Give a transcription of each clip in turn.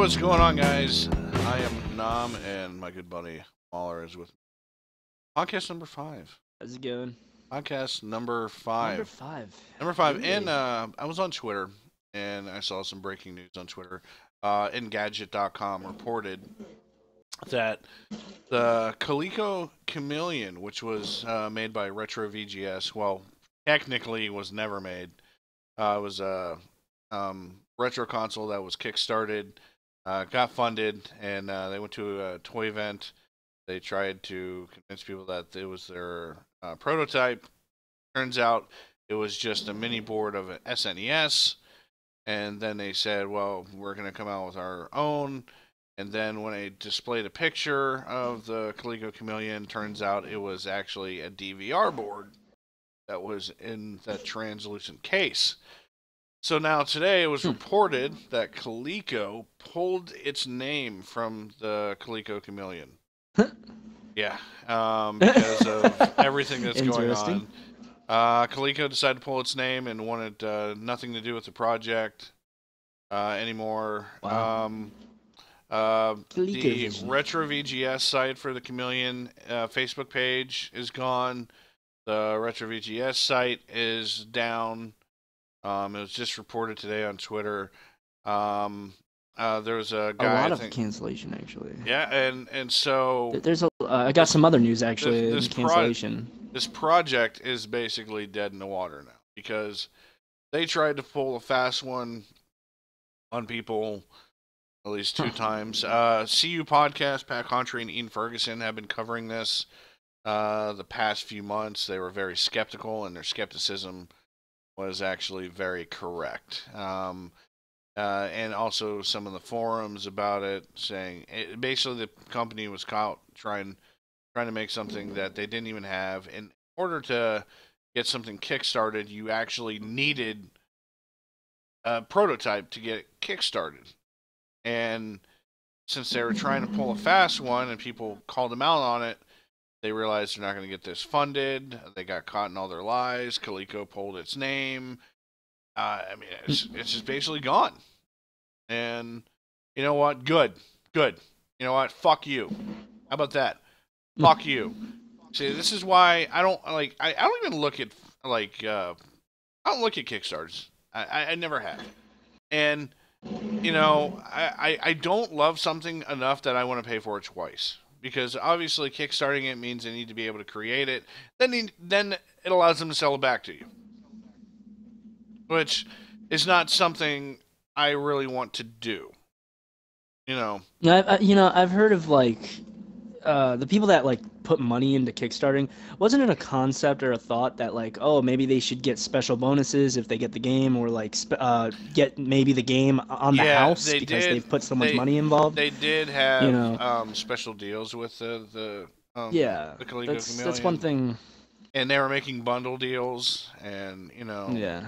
what's going on, guys? I am Nom, and my good buddy Mauler is with me. Podcast number 5. How's it going? Podcast number 5. Number 5. Number 5. Really? And I was on Twitter, and I saw some breaking news on Twitter. Engadget.com reported that the Coleco Chameleon, which was made by Retro VGS, well, technically was never made. It was a retro console that was kickstarted. Got funded, and they went to a toy event. They tried to convince people that it was their prototype. Turns out it was just a mini board of an SNES. And then they said, well, we're going to come out with our own. And then when they displayed a picture of the Coleco Chameleon, turns out it was actually a DVR board that was in that translucent case. So now today it was reported that Coleco pulled its name from the Coleco Chameleon. Yeah, because of everything that's going on. Coleco decided to pull its name and wanted nothing to do with the project anymore. Wow. The Retro VGS site for the Chameleon Facebook page is gone. The Retro VGS site is down. It was just reported today on Twitter. There was a guy. A lot of cancellation, actually. Yeah, and so there's I got some other news actually. This cancellation. This project is basically dead in the water now because they tried to pull a fast one on people at least 2 times. CU Podcast, Pat Contry and Ian Ferguson have been covering this the past few months. They were very skeptical, and their skepticism was actually very correct. And also some of the forums about it saying basically the company was caught trying to make something that they didn't even have. In order to get something kickstarted, you actually needed a prototype to get it kickstarted. And since they were trying to pull a fast one and people called them out on it, they realized they're not going to get this funded. They got caught in all their lies. Coleco pulled its name. I mean, it's just basically gone. And you know what? Good. You know what? Fuck you. How about that? Fuck you. See, this is why I don't like. I don't even look at like. I don't look at Kickstarters. I never have. And you know, I don't love something enough that I want to pay for it twice. Because obviously kickstarting it means they need to be able to create it. Then it allows them to sell it back to you. Which is not something I really want to do. You know. I've heard of like the people that like put money into kickstarting. Wasn't it a concept or a thought that like, oh, maybe they should get special bonuses if they get the game, or like get maybe the game on the house because they've put so much money involved? They did have special deals with the Coleco Chameleon. That's one thing. And they were making bundle deals, and Yeah.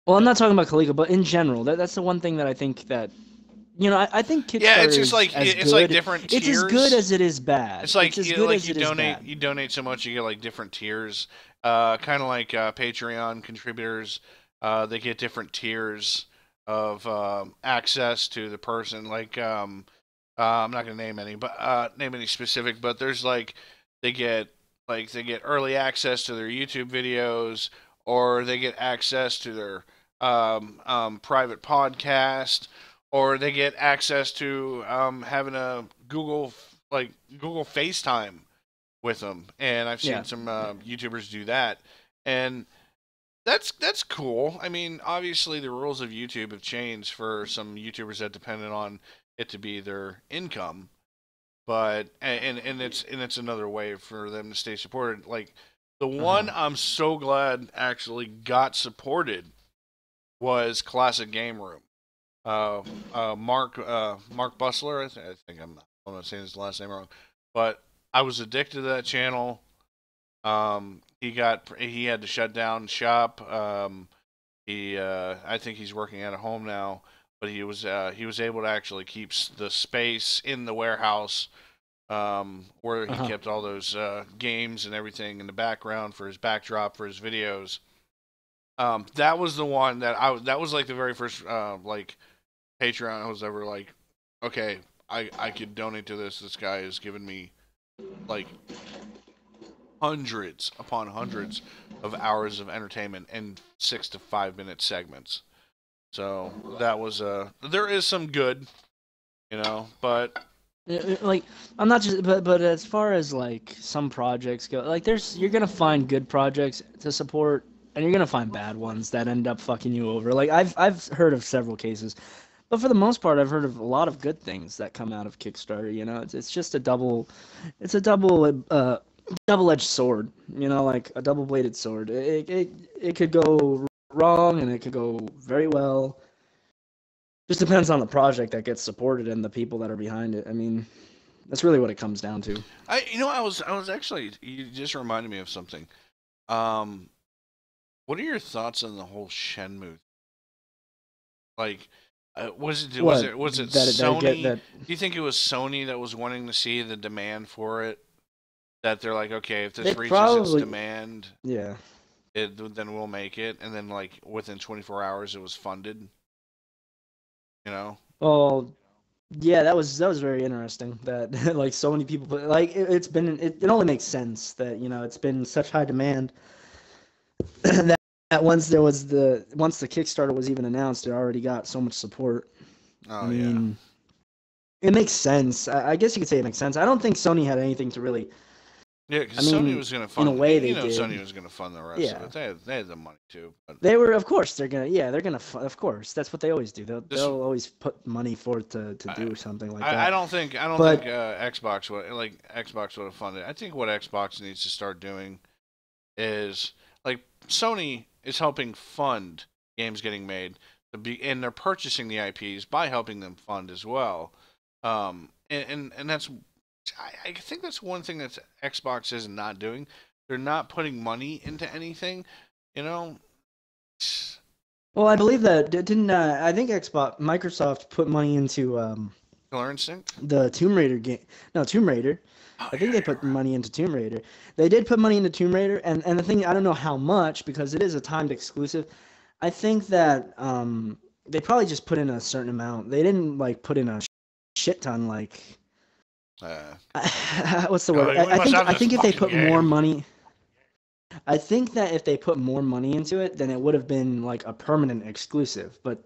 Well, I'm not talking about Coleco, but in general, that's the one thing that I think that. I think Kickstarter it's just like it's like different tiers. It's as good as it is bad. It's like you donate so much, you get like different tiers. Kind of like Patreon contributors, they get different tiers of access to the person. Like I'm not gonna name any specific, but there's like they get early access to their YouTube videos, or they get access to their private podcast. Or they get access to having a Google FaceTime with them, and I've seen some YouTubers do that, and that's cool. I mean, obviously the rules of YouTube have changed for some YouTubers that depended on it to be their income, but and it's another way for them to stay supported. Like the one I'm so glad actually got supported was Classic Game Room. Mark Bustler, I think I'm not saying his last name wrong, but I was addicted to that channel. He had to shut down shop. I think he's working at home now, but he was able to actually keep the space in the warehouse where he kept all those games and everything in the background for his backdrop for his videos. That was the one that was like the very first Patreon was ever like, okay, I could donate to this. This guy has given me like hundreds upon hundreds of hours of entertainment in 6 to 5 minute segments. So that was there is some good, but Like, I'm not just, but as far as like some projects go, like you're gonna find good projects to support, and you're gonna find bad ones that end up fucking you over. Like I've heard of several cases, but for the most part, I've heard of a lot of good things that come out of Kickstarter. It's just it's a double-edged sword. Like a double-bladed sword. It could go wrong and it could go very well. Just depends on the project that gets supported and the people that are behind it. I mean, that's really what it comes down to. I was actually, you just reminded me of something. What are your thoughts on the whole Shenmue? Like, was it Sony? Do you think it was Sony that was wanting to see the demand for it? That they're like, okay, if this reaches its demand, yeah, then we'll make it. And then like within 24 hours, it was funded. Well, yeah, that was very interesting. That like so many people, but like it only makes sense that it's been such high demand that once the Kickstarter was even announced, it already got so much support. Oh, I mean, it makes sense. I guess you could say it makes sense. I don't think Sony had anything to really. Yeah, because Sony was going to fund. In a way, they did. Sony was going to fund the rest of it. They had the money too. But... They were, of course, they're gonna. Of course, that's what they always do. They'll always put money forth to do something like that. I don't think Xbox would have funded. I think what Xbox needs to start doing is like Sony is helping fund games getting made and they're purchasing the IPs by helping them fund as well. And that's. I think that's one thing that Xbox is not doing. They're not putting money into anything, Well, I believe that didn't. I think Microsoft put money into Killer Instinct, the Tomb Raider game. No, Tomb Raider. I think they put money into Tomb Raider. They did put money into Tomb Raider, and the thing, I don't know how much because it is a timed exclusive. I think that they probably just put in a certain amount. They didn't like put in a shit ton like. What's the word? I think if they put more money, I think that if they put more money into it, then it would have been like a permanent exclusive. But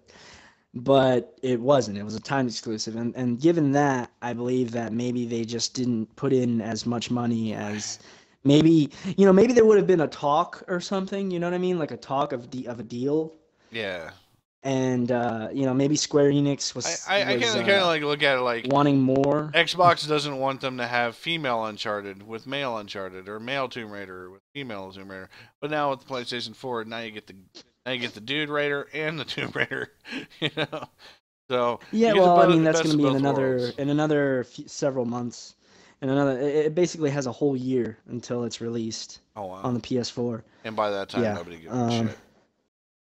it wasn't. It was a timed exclusive, and given that, I believe that maybe they just didn't put in as much money as maybe maybe there would have been a talk or something. You know what I mean? Like a talk of a deal. Yeah. And maybe Square Enix was. I kind of like look at it like wanting more. Xbox doesn't want them to have female Uncharted with male Uncharted or male Tomb Raider with female Tomb Raider. But now with the PlayStation 4, now you get the Dude Raider and the Tomb Raider. So yeah, well, I mean that's going to be in another several months. It basically has a whole year until it's released. Oh, wow. On the PS4. And by that time, nobody gives a shit.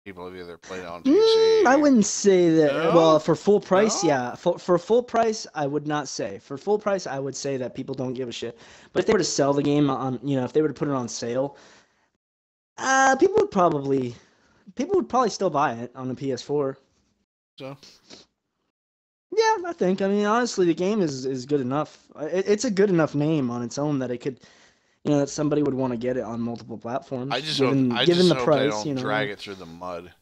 People have either played on PC. I wouldn't say that. No? Well, for full price, yeah. For full price, I would not say. For full price, I would say that people don't give a shit. But if they were to sell the game on, if they were to put it on sale, people would probably still buy it on the PS4. So. Yeah, I think. I mean, honestly, the game is good enough. It's a good enough name on its own that it could. That somebody would want to get it on multiple platforms. I just hope they don't drag it through the mud.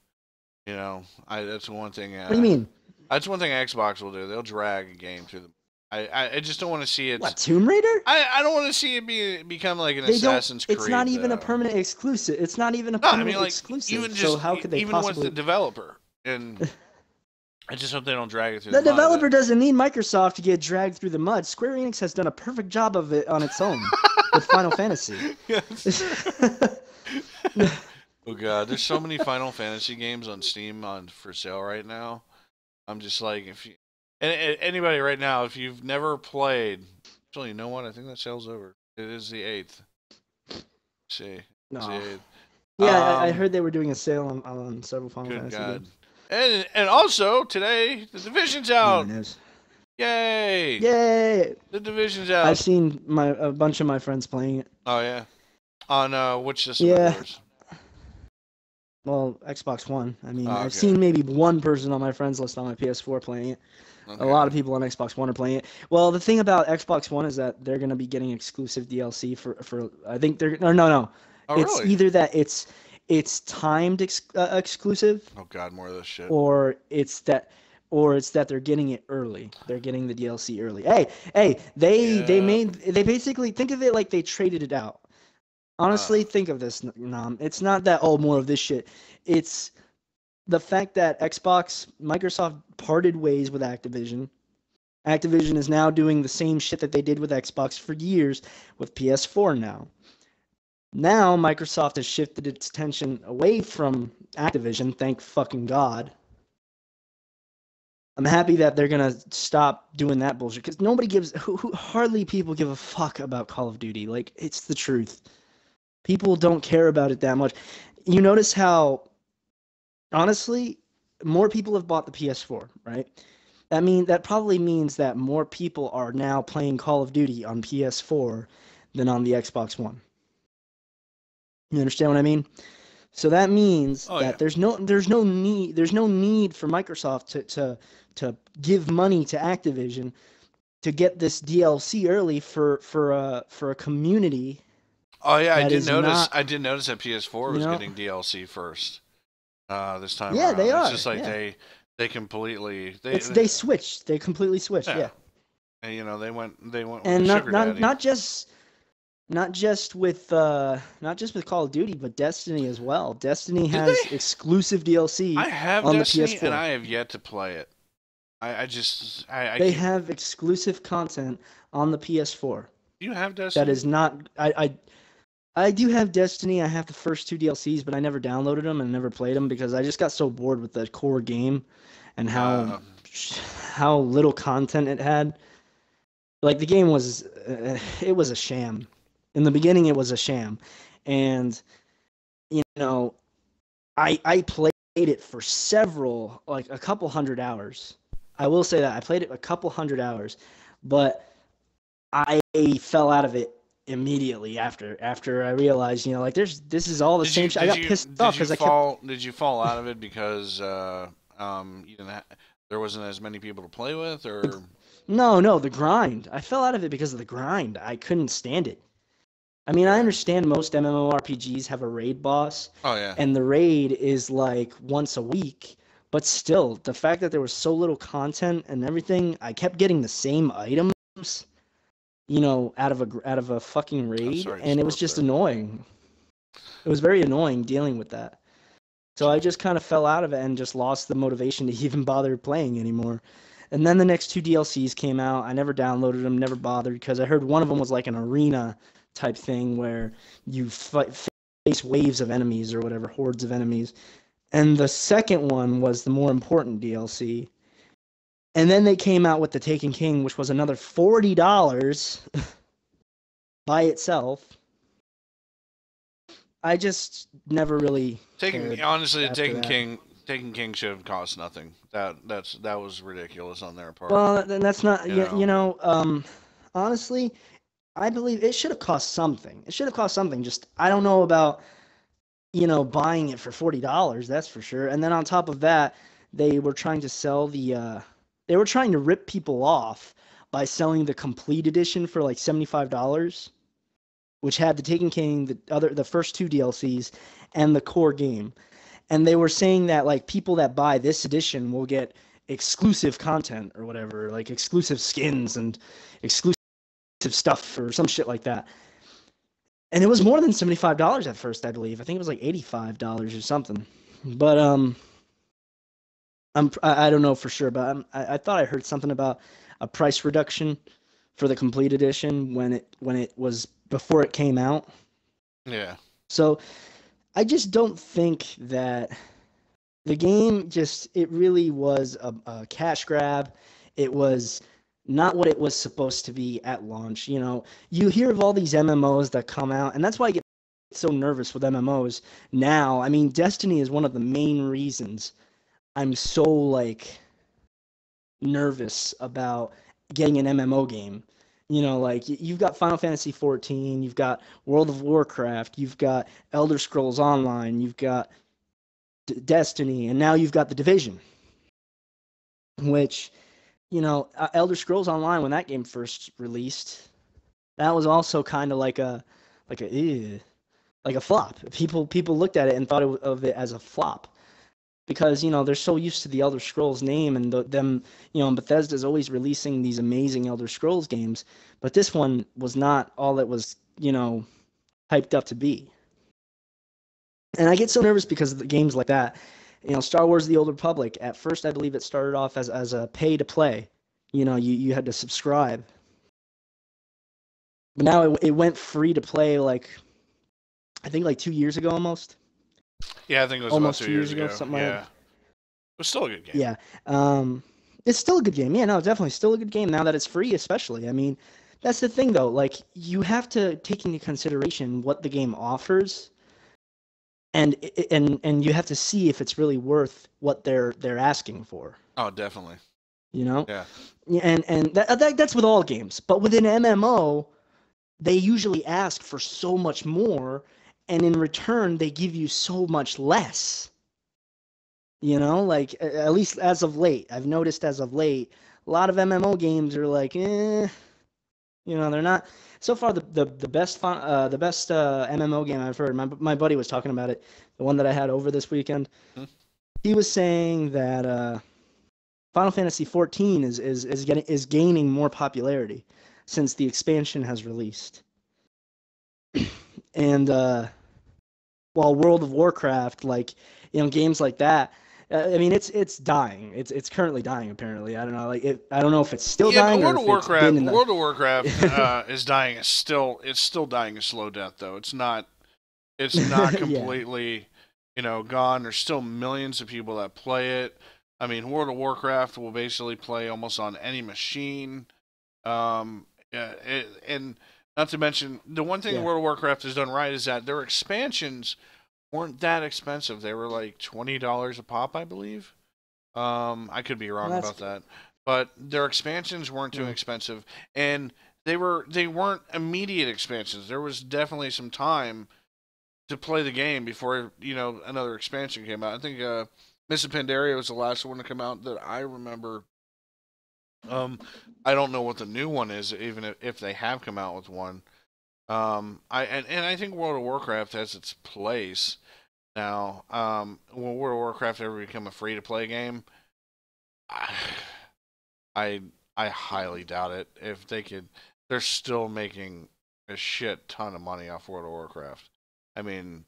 That's one thing. What do you mean? That's one thing Xbox will do. They'll drag a game through the. I just don't want to see it. What, Tomb Raider? I don't want to see it become like an Assassin's Creed. It's not even a permanent exclusive. It's not even a permanent exclusive. Even so how could they even with the developer and. I just hope they don't drag it through the developer doesn't need Microsoft to get dragged through the mud. Square Enix has done a perfect job of it on its own with Final Fantasy. Oh god, there's so many Final Fantasy games on Steam for sale right now. I'm just like, anybody right now, if you've never played, actually, you know what? I think that sale's over. It is the 8th. Let's see, no. It's the 8th. Yeah, I heard they were doing a sale on several Final Fantasy games. And also today the Division's out. Yay! Yay! The Division's out. I've seen a bunch of my friends playing it. Oh yeah. On which system? Yeah. Well, Xbox One. I mean, Oh, I've okay. seen maybe one person on my friends list on my PS4 playing it. A Okay. lot of people on Xbox One are playing it. Well, the thing about Xbox One is that they're gonna be getting exclusive DLC for I think they're no. Oh, It's really? either that it's timed exclusive, Oh God, more of this shit. or it's that they're getting it early. They're getting the DLC early. Hey, Yeah. they basically think of it like they traded it out. Honestly, think of this, Nam. It's not that more of this shit. It's the fact that Microsoft parted ways with Activision. Activision is now doing the same shit that they did with Xbox for years with PS4 now. Now Microsoft has shifted its attention away from Activision, thank fucking God. I'm happy that they're gonna stop doing that bullshit because hardly people give a fuck about Call of Duty. Like, it's the truth. People don't care about it that much. You notice how, honestly, more people have bought the PS4, right? That probably means that more people are now playing Call of Duty on PS4 than on the Xbox One. You understand what I mean? So that means Oh yeah. that there's no need for Microsoft to give money to Activision to get this DLC early for a community Oh yeah, I that did is notice. not, I did notice that PS4 you was know. getting DLC first. This time Yeah, they around, it's are. just like Yeah. they completely They switched. They completely switched. yeah. Yeah. And, they went with the And sugar daddy. not just with Call of Duty, but Destiny as well. Destiny Did has they? exclusive DLC I have on the Destiny and PS4. I have yet to play it. I just I They keep. have exclusive content on the PS4 You have that Destiny? is not. I do have Destiny. I have the first two DLCs, but I never downloaded them and never played them because I just got so bored with the core game and Uh, how little content it had. Like, the game was it was a sham. In the beginning, it was a sham, and you know I played it for like a couple hundred hours. I will say that I played it a couple hundred hours, but I fell out of it immediately after I realized, like, this is all the did same you shit. I did got you pissed off because I kept. did you fall out of it because you didn't there wasn't as many people to play with or No, the grind. I fell out of it because of the grind. I couldn't stand it. I mean, I okay? understand most MMORPGs have a raid boss, Oh yeah. and the raid is like once a week. But still, the fact that there was so little content and everything, I kept getting the same items, out of a fucking I'm raid, sorry to and it was spoke just there. annoying. It was very annoying dealing with that. So I just kind of fell out of it and just lost the motivation to even bother playing anymore. And then the next two DLCs came out. I never downloaded them, never bothered, because I heard one of them was like an arena type thing where you face waves of enemies or whatever, hordes of enemies. And the second one was the more important DLC. And then they came out with the Taken King, which was another $40 by itself. I just never really Taking cared honestly, the after Taken that. King Taken King should have cost nothing. That was ridiculous on their part. Well, then that's not, You know. honestly, I believe it should have cost something. It should have cost something. Just, I don't know about, buying it for $40, that's for sure. And then on top of that, they were trying to they were trying to rip people off by selling the complete edition for like $75, which had the Taken King, the first two DLCs, and the core game. And they were saying that, like, people that buy this edition will get exclusive content or whatever, like exclusive skins and exclusive stuff or some shit like that. And it was more than $75 at first, I believe. I think it was like $85 or something. But I don't know for sure, but I thought I heard something about a price reduction for the complete edition when it was before it came out. Yeah. So I just don't think that the game it really was a cash grab. It was not what it was supposed to be at launch. You hear of all these MMOs that come out, and that's why I get so nervous with MMOs now. I mean, Destiny is one of the main reasons I'm so, like, nervous about getting an MMO game. Like, you've got Final Fantasy 14, you've got World of Warcraft, you've got Elder Scrolls Online, you've got Destiny, and now you've got the Division, which, Elder Scrolls Online, when that game first released, that was also kind of like a ew, like a flop. People looked at it and thought of it as a flop because they're so used to the Elder Scrolls name and them, and Bethesda's always releasing these amazing Elder Scrolls games, but this one was not all it was hyped up to be. And I get so nervous because of the games like that. Star Wars: The Old Republic. At first, I believe it started off as a pay to play. You had to subscribe, but now it went free to play. Like I think like 2 years ago almost. Yeah, I think it was almost about 2 years ago. something Yeah, like that. it was still a good game. Yeah, it's still a good game. Yeah, no, definitely still a good game now that it's free, especially. I mean, that's the thing though. Like you have to take into consideration what the game offers, and you have to see if it's really worth what they're asking for. Oh, definitely. Yeah, Yeah. and that's with all games, but with an MMO, they usually ask for so much more, and in return they give you so much less. Like at least as of late, I've noticed as of late, a lot of MMO games are like, they're not. So far, the best MMO game I've heard. My buddy was talking about it, the one that I had over this weekend. Hmm. He was saying that Final Fantasy 14 is gaining more popularity since the expansion has released, and while World of Warcraft, like games like that. I mean, it's dying. It's currently dying. Apparently, I don't know. I don't know if it's still dying World or of if Warcraft, it's been in the... World of Warcraft is dying. It's still dying a slow death though. It's not completely, gone. There's still millions of people that play it. I mean, World of Warcraft will basically play almost on any machine. And not to mention the one thing World of Warcraft has done right is that their expansions weren't that expensive. They were like $20 a pop, I believe. I could be wrong about that, but their expansions weren't too expensive, and they weren't immediate expansions. There was definitely some time to play the game before another expansion came out. I think Mists of Pandaria was the last one to come out that I remember. I don't know what the new one is, even if they have come out with one. I think World of Warcraft has its place now. Will World of Warcraft ever become a free to play game? I highly doubt it. If they could, they're still making a shit ton of money off World of Warcraft. I mean,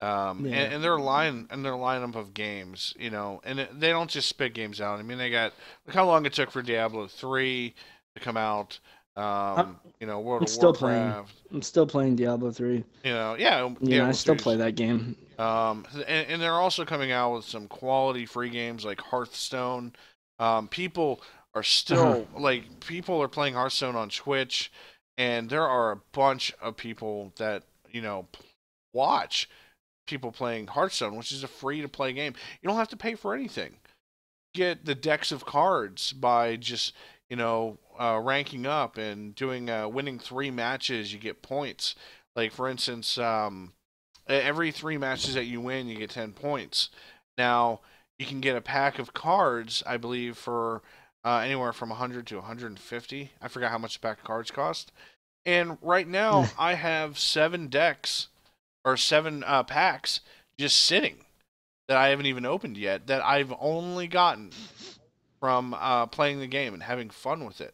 and their lineup of games, and they don't just spit games out. I mean, they got look how long it took for Diablo 3 to come out. World of Warcraft. I'm still playing Diablo 3. I still play that game. And they're also coming out with some quality free games like Hearthstone. People are still people are playing Hearthstone on Twitch, and there are a bunch of people that watch people playing Hearthstone, which is a free to play game. You don't have to pay for anything. Get the decks of cards by just ranking up and doing winning 3 matches. You get points. Like for instance, every 3 matches that you win, you get 10 points. Now you can get a pack of cards, I believe, for anywhere from 100 to 150. I forgot how much a pack of cards cost. And right now, I have 7 decks or 7 packs just sitting that I haven't even opened yet. That I've only gotten from playing the game and having fun with it.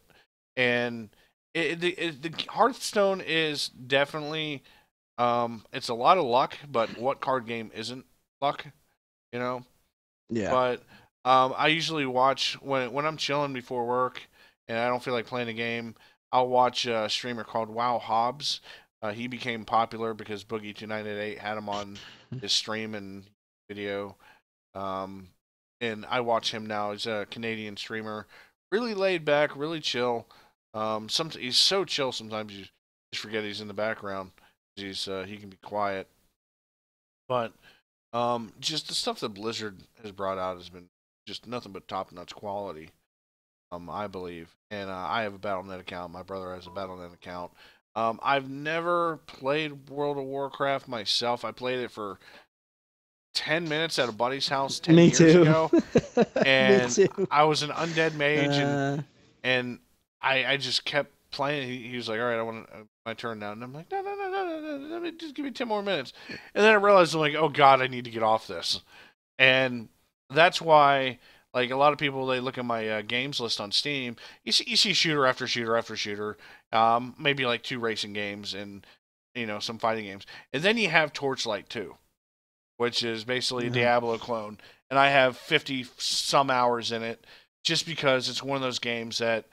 And the Hearthstone is definitely it's a lot of luck, but what card game isn't luck? Yeah. But I usually watch when I'm chilling before work and I don't feel like playing a game. I'll watch a streamer called Wow Hobbs. He became popular because Boogie2988 had him on his stream and video. And I watch him now. He's a Canadian streamer, really laid back, really chill. He's so chill sometimes you just forget he's in the background. He can be quiet, but just the stuff that Blizzard has brought out has been just nothing but top notch quality. I believe, and I have a Battle.net account. My brother has a Battle.net account. I've never played World of Warcraft myself. I played it for 10 minutes at a buddy's house 10 Me years too. ago, Me and too. I was an undead mage, Uh, and I just kept playing. He was like, "All right, I want my turn now," and I'm like, "No, no, no, no, no, no, let me just give me 10 more minutes." And then I realized I'm like, "Oh God, I need to get off this," and that's why. Like a lot of people, they look at my games list on Steam. You see shooter after shooter after shooter, maybe like 2 racing games and some fighting games, and then you have Torchlight 2, which is basically a uh, Diablo clone, and I have 50 some hours in it, just because it's one of those games that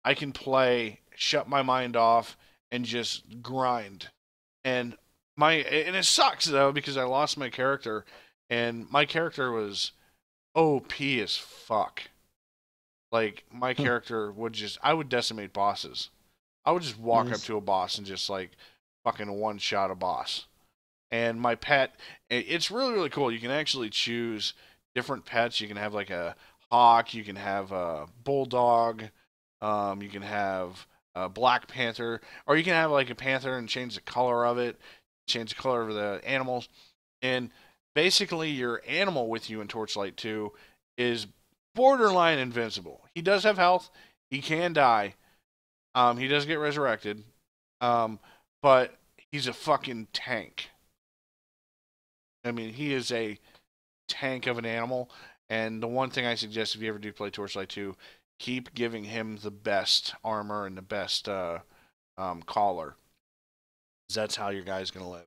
I can play, shut my mind off, and just grind. And it sucks though because I lost my character, and my character was OP as fuck. Like my character I would decimate bosses. I would just walk up nice. to a boss and just like fucking one shot a boss. And my pet, it's really really cool. You can actually choose different pets. You can have like a hawk. You can have a bulldog. You can have a black panther, or you can have like a panther and change the color of it, change the color of the animals, and basically your animal with you in Torchlight 2 is borderline invincible. He does have health. He can die. He does get resurrected. But he's a fucking tank. I mean, he is a tank of an animal. And the one thing I suggest if you ever do play Torchlight 2, keep giving him the best armor and the best collar. That's how your guy's going to live.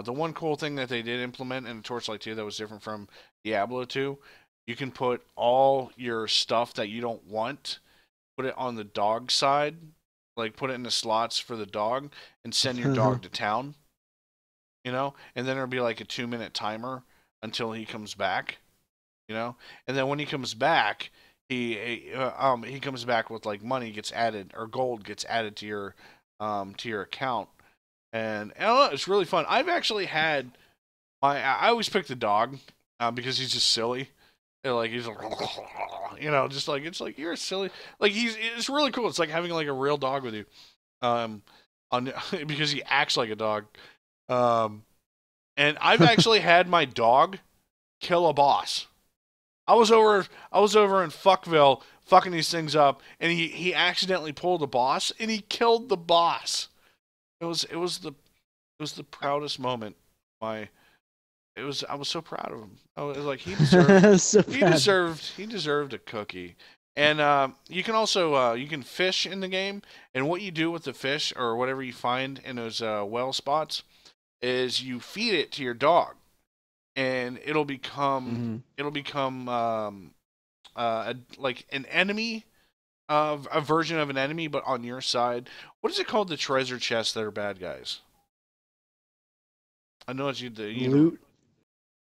The one cool thing that they did implement in Torchlight 2 that was different from Diablo 2, you can put all your stuff that you don't want, put it on the dog side, like put it in the slots for the dog, and send your dog to town. And then there'll be like a 2-minute timer until he comes back. And then when he comes back, he comes back with like money gets added or gold gets added to your account. And I don't know, it's really fun. I've actually had I always pick the dog because he's just silly. And like he's like, just like it's like you're silly. Like it's really cool. It's like having like a real dog with you, on because he acts like a dog. And I've actually had my dog kill a boss. I was over in Fuckville fucking these things up, and he accidentally pulled a boss, and he killed the boss. It was the proudest moment. I was so proud of him. I was like he deserved So he deserved a cookie. And you can also you can fish in the game, and what you do with the fish or whatever you find in those well spots is you feed it to your dog, and it'll become like an enemy of a version of an enemy, but on your side. What is it called? The treasure chests that are bad guys. I know it's you. Loot.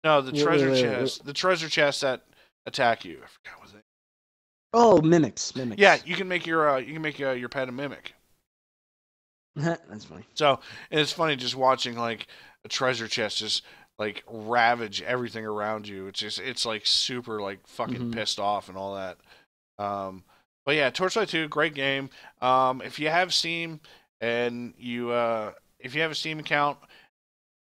No, the treasure Wait. chest. The treasure chests that attack you. I forgot what they. Oh, mimics. Yeah, you can make your pet a mimic. That's funny. So, and it's funny just watching like a treasure chest just like ravage everything around you. It's like super like fucking pissed off and all that. But yeah, Torchlight 2, great game. If you have Steam and if you have a Steam account,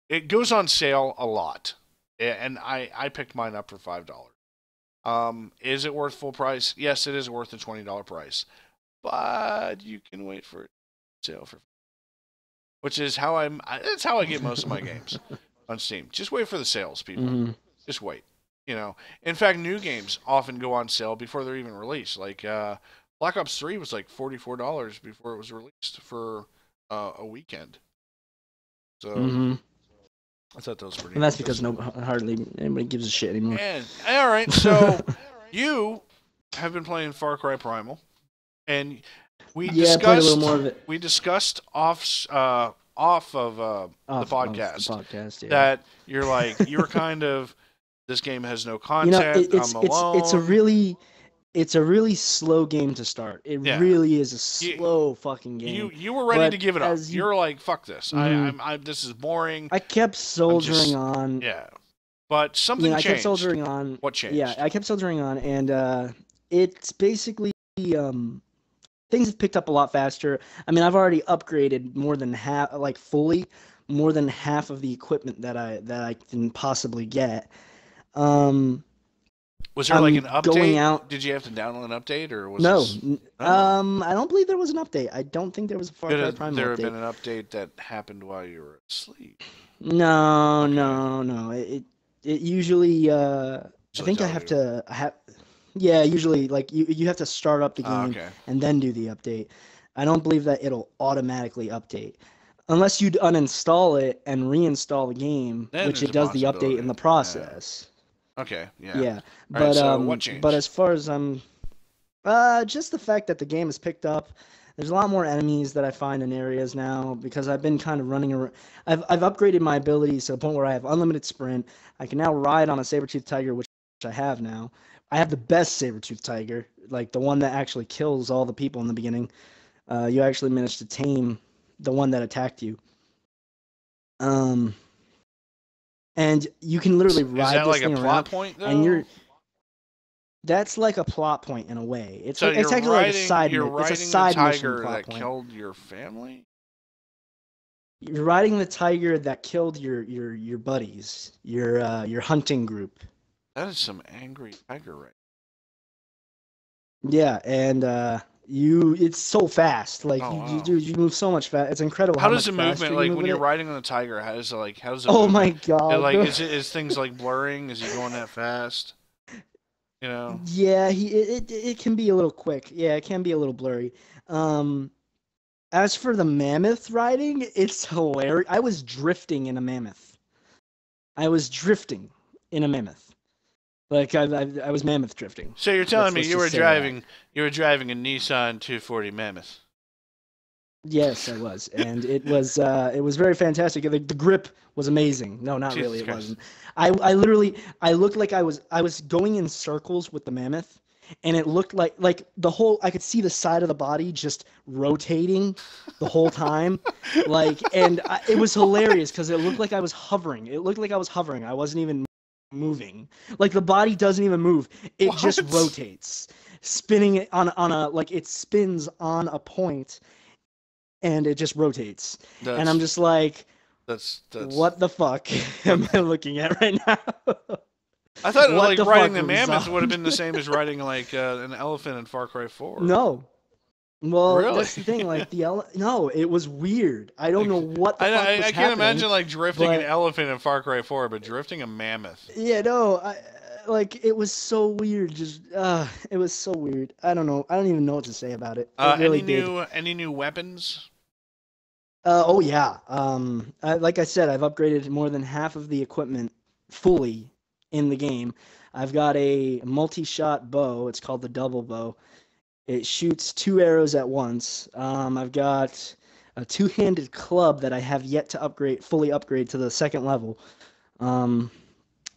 it goes on sale a lot, and I picked mine up for $5. Is it worth full price? Yes, it is worth the $20 price, but you can wait for it sale for, which is that's how I get most of my games on Steam. Just wait for the sales, people. Just wait. In fact, new games often go on sale before they're even released. Like Black Ops 3 was like $44 before it was released for a weekend. So I thought that was pretty. And that's because hardly anybody gives a shit anymore. And all right, so you have been playing Far Cry Primal, and we discussed I played a little more of it. We discussed off of the podcast, that you're like you were kind of, this game has no content. It's a really slow game to start. It really is a slow fucking game. You were ready to give it up. You're like, fuck this. This is boring. I kept soldiering on. Yeah, but something changed. I kept soldiering on. What changed? Yeah, I kept soldiering on, and it's basically things have picked up a lot faster. I mean, I've already upgraded more than half, like fully, more than half of the equipment that I can possibly get. Um, Was there like an I'm going update? out. Did you have to download an update, or was No, this? Oh, I don't believe there was an update. I don't think there was a Far could Cry have Primal there have update. been an update that happened while you were asleep? No, Okay, no, no. It usually I usually think I tell have you. to I have yeah, usually like you have to start up the Oh, game okay. and then do the update. I don't believe that it'll automatically update. Unless you uninstall it and reinstall the game, Then which there's it a does the update in possibility. the Yeah. process. Okay. Yeah. Yeah. All right. But So what but changed? as far as just the fact that the game has picked up. There's a lot more enemies that I find in areas now because I've been kind of running around. I've upgraded my abilities to the point where I have unlimited sprint. I can now ride on a saber-toothed tiger, which I have now. I have the best saber-toothed tiger, like the one that actually kills all the people in the beginning. You actually managed to tame the one that attacked you. Um, and you can literally Is ride that this like a thing plot around, point and though? that's like a plot point in a way. So It's actually like a you're it's a riding the side mission tiger plot that point. killed your family? You're riding the tiger that killed your buddies, your hunting group. That is some angry tiger, right? Yeah, and it's so fast. Like Oh wow. you move so much fast. It's incredible How how does much the faster movement you like move when with you're it. riding on the tiger? How does the Oh my movement? God. Is things like blurring? Is he going that fast? You know. Yeah, it can be a little quick. Yeah, it can be a little blurry. Um, as for the mammoth riding, it's hilarious. I was drifting in a mammoth. I was drifting in a mammoth. Like I was mammoth drifting. So you're telling Let's me let's just say that. you were driving a Nissan 240 Mammoth? Yes, I was, and it was very fantastic. The grip was amazing. No, not really, Jesus it Christ. wasn't. I literally I looked like I was going in circles with the mammoth, and it looked like the whole I could see the side of the body just rotating the whole time, it was hilarious because it looked like I was hovering. It looked like I was hovering. I wasn't even moving. Like the body doesn't even move. It just What? rotates, spinning it on a like it spins on a point and it just rotates. And I'm That's just like, that's what the fuck that. am I looking at right now? I thought What like the riding fuck, the mammoth would have Rizal? been the same as riding like an elephant in Far Cry 4. No. Well, Really? that's the thing. Like no, it was weird. I don't know what the fuck was I can't happening, imagine like drifting an but elephant in Far Cry 4, but drifting a mammoth. yeah, no, like it was so weird. Just it was so weird. I don't know. I don't even know what to say about it. It really did. Any new weapons? Oh yeah. Like I said, I've upgraded more than half of the equipment fully in the game. I've got a multi-shot bow. It's called the double bow. It shoots two arrows at once. I've got a two-handed club that I have yet to fully upgrade to the second level. Um,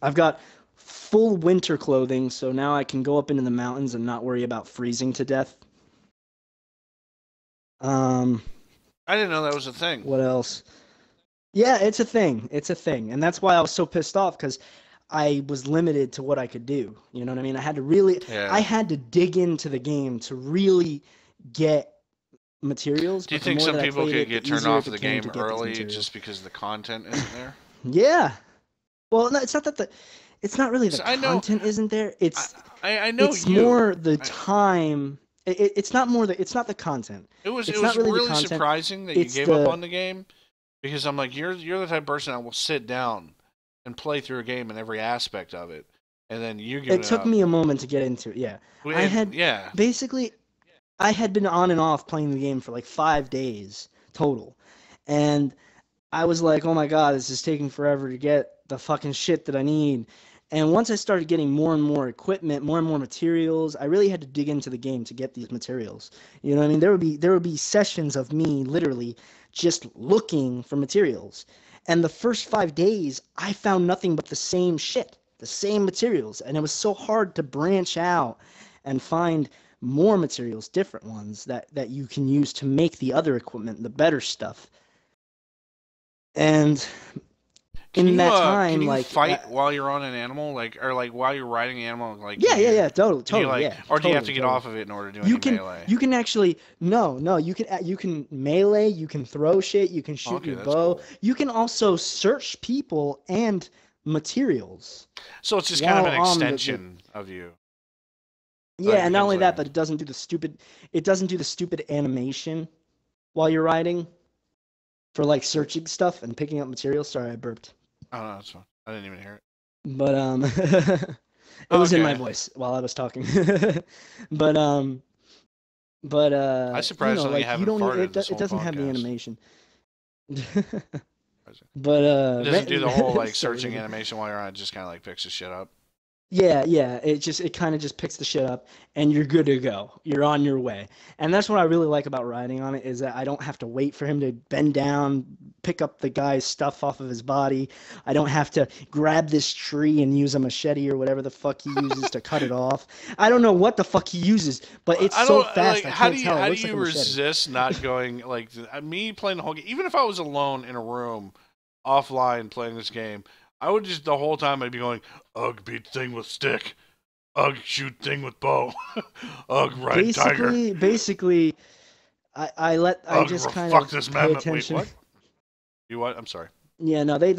I've got full winter clothing, so now I can go up into the mountains and not worry about freezing to death. Um, I didn't know that was a thing. what else? Yeah, it's a thing. It's a thing. And that's why I was so pissed off because I was limited to what I could do. You know what I mean? I Yeah. had to dig into the game to really get materials, Do you but the think more some that I people played could it, get the turned easier off it of the became game to get these early materials. just because the content isn't there? Yeah. Well, no, it's not really the 'Cause I know content isn't there. I I know It's you. more the I, time. It's not the content. it It's not was really the really content. surprising that you It's gave up the on the game because I'm like you're the type of person that will sit down and play through a game in every aspect of it, and then you It giving it took up. me a moment to get into it. Yeah. I And had yeah, basically I had been on and off playing the game for like 5 days total. And I was like, oh my God, this is taking forever to get the fucking shit that I need. And once I started getting more and more equipment, more and more materials, I really had to dig into the game to get these materials. You know what I mean? There would be sessions of me literally just looking for materials. And the first 5 days, I found nothing but the same shit, the same materials. And it was so hard to branch out and find more materials, different ones that you can use to make the other equipment, the better stuff. And in that time, can you like fight while you're on an animal, or while you're riding an animal, totally, yeah. Or do you have Totally, to get totally. off of it in order to do any melee? You can actually no, you can melee, you can throw shit, you can shoot your that's bow. cool. You can also search people and materials. So it's just kind of an extension of you. Yeah, and not only that, but it doesn't do the stupid animation while you're riding for like searching stuff and picking up materials. Sorry, I burped. Oh no, that's fine. I didn't even hear it. But it was in my voice while I was talking. but I surprisingly haven't farted this whole it doesn't podcast. have the animation. But it doesn't do the whole like searching animation while you're on it. Just kind of like picks the shit up. Yeah. It kind of just picks the shit up, and you're good to go. You're on your way, and that's what I really like about riding on it is that I don't have to wait for him to bend down, pick up the guy's stuff off of his body. I don't have to grab this tree and use a machete or whatever the fuck he uses to cut it off. I don't know what the fuck he uses, but it's so fast. How do you resist not going like me playing the whole game? Even if I was alone in a room, offline playing this game, I would just the whole time I'd be going, ugh, beat thing with stick, ugh, shoot thing with bow, ugh, ride tiger. Basically, I just kind fuck of this pay man. attention. Wait, what? You what? I'm sorry. Yeah, no, the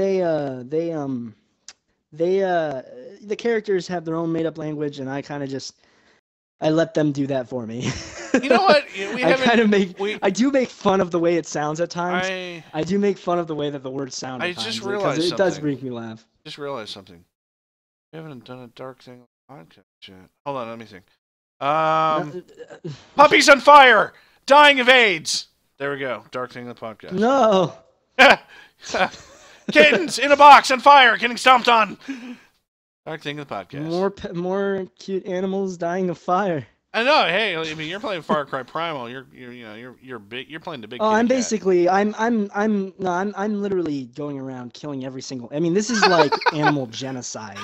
characters have their own made up language, and I kind of just I let them do that for me. You know what? I do make fun of the way it sounds at times. I do make fun of the way that the words sound at times. Just realized because it does make me laugh. Just realized something. We haven't done a dark thing on podcast yet. Hold on, let me think. Puppies on fire, dying of AIDS. There we go. Dark thing on the podcast. No. Kittens in a box on fire, getting stomped on. Dark thing of the podcast. More cute animals dying of fire. I know. Hey, I mean, you're playing Far Cry Primal. You're big. You're playing the big. Oh, I'm literally going around killing every single. I mean, this is like animal genocide.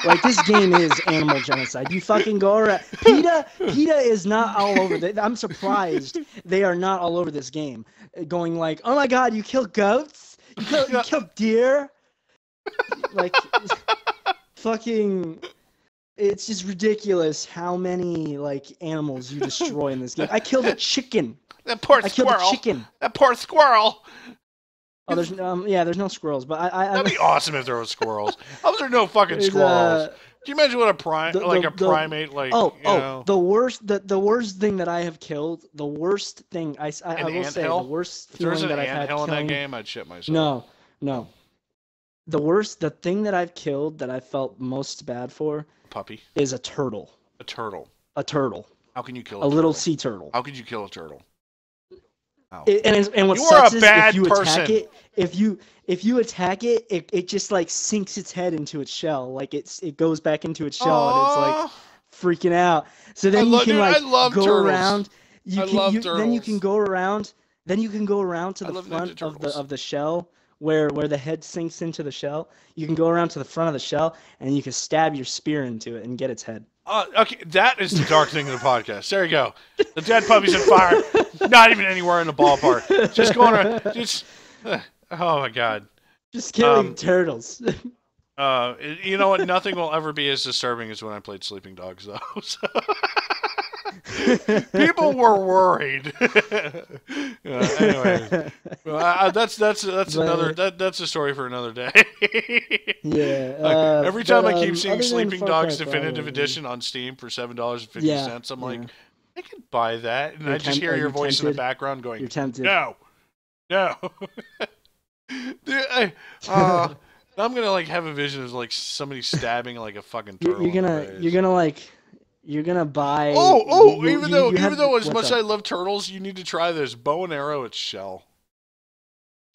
Like this game is animal genocide. You fucking go around. PETA is not all over. I'm surprised they are not all over this game, going like, oh my god, you kill goats, you kill deer, like fucking. It's just ridiculous how many like animals you destroy in this game. I killed a chicken. That poor squirrel. Oh, there's no squirrels, but that'd be awesome if there was squirrels. How was there no fucking squirrels? Can you imagine what a primate like? The worst thing that I have killed. The worst thing I will say. The worst feeling that I've had killing. If there was an anthill in that game, I'd shit myself. No. The thing that I've killed that I felt most bad for. Puppy is a turtle. A turtle. How can you kill a little sea turtle? How could you kill a turtle? And what sucks is if you attack it, if you attack it, it just like sinks its head into its shell, like it goes back into its shell. And it's like freaking out. So then you can go around. Then you can go around to the front of the shell. Where the head sinks into the shell, you can go around to the front of the shell and you can stab your spear into it and get its head. Okay, that is the dark thing of the podcast. There you go. The dead puppy's on fire. Not even anywhere in the ballpark. Just going around. Oh my god. Just killing turtles. You know what? Nothing will ever be as disturbing as when I played Sleeping Dogs, though. So. People were worried. Anyway, that's a story for another day. Yeah. Every time I keep seeing Sleeping Dogs Definitive Edition on Steam for $7.50, I'm like, I could buy that, and I just hear your voice in the background going, "You're tempted." No. Dude, I'm gonna like have a vision of like somebody stabbing like a fucking turtle. You're gonna buy. Even though as much as I love turtles, you need to try this bow and arrow its shell.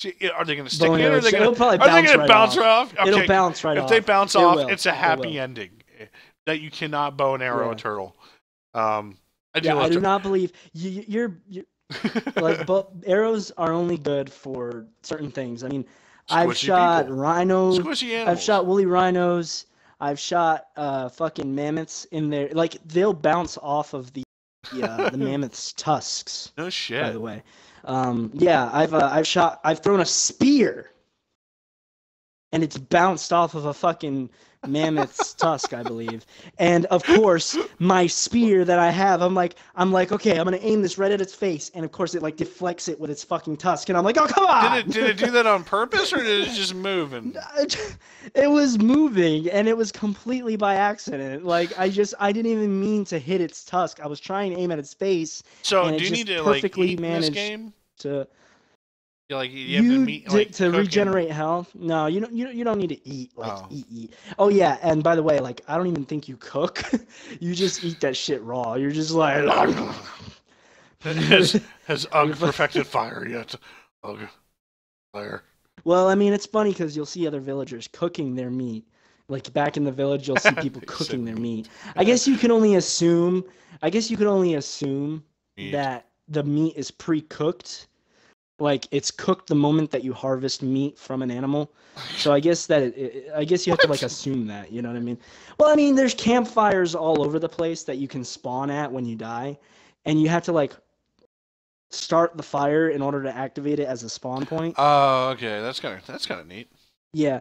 See, are they gonna stick in? Or are they gonna bounce right off? Okay, it'll bounce right off. If they bounce off, it's a happy ending. That you cannot bow and arrow a turtle. I do not believe you're like. But arrows are only good for certain things. I mean, I've shot rhinos. Squishy animals. I've shot woolly rhinos. I've shot fucking mammoths in there. Like they'll bounce off of the mammoth's tusks. No shit. By the way, I've thrown a spear and it's bounced off of a fucking mammoth's tusk, I believe. And of course, my spear that I have, I'm like, okay, I'm gonna aim this right at its face, and of course it like deflects it with its fucking tusk, and I'm like, oh come on! Did it do that on purpose, or did it just move? It was moving, and it was completely by accident. Like I didn't even mean to hit its tusk. I was trying to aim at its face. So and do you need to perfectly eat in this game? To you have to meet to regenerate health. No, you don't need to eat eat. Oh yeah, and by the way, like I don't even think you cook. You just eat that shit raw. You're just like. Has Ugg perfected fire yet? Ugg, fire. Well, I mean, it's funny because you'll see other villagers cooking their meat. Like back in the village, you'll see people cooking their meat. I guess you can only assume. That the meat is pre-cooked. Like it's cooked the moment that you harvest meat from an animal. So I guess that I guess you have to like assume that, you know what I mean? Well, I mean, there's campfires all over the place that you can spawn at when you die, and you have to like start the fire in order to activate it as a spawn point. Oh, okay, that's kind of neat. Yeah.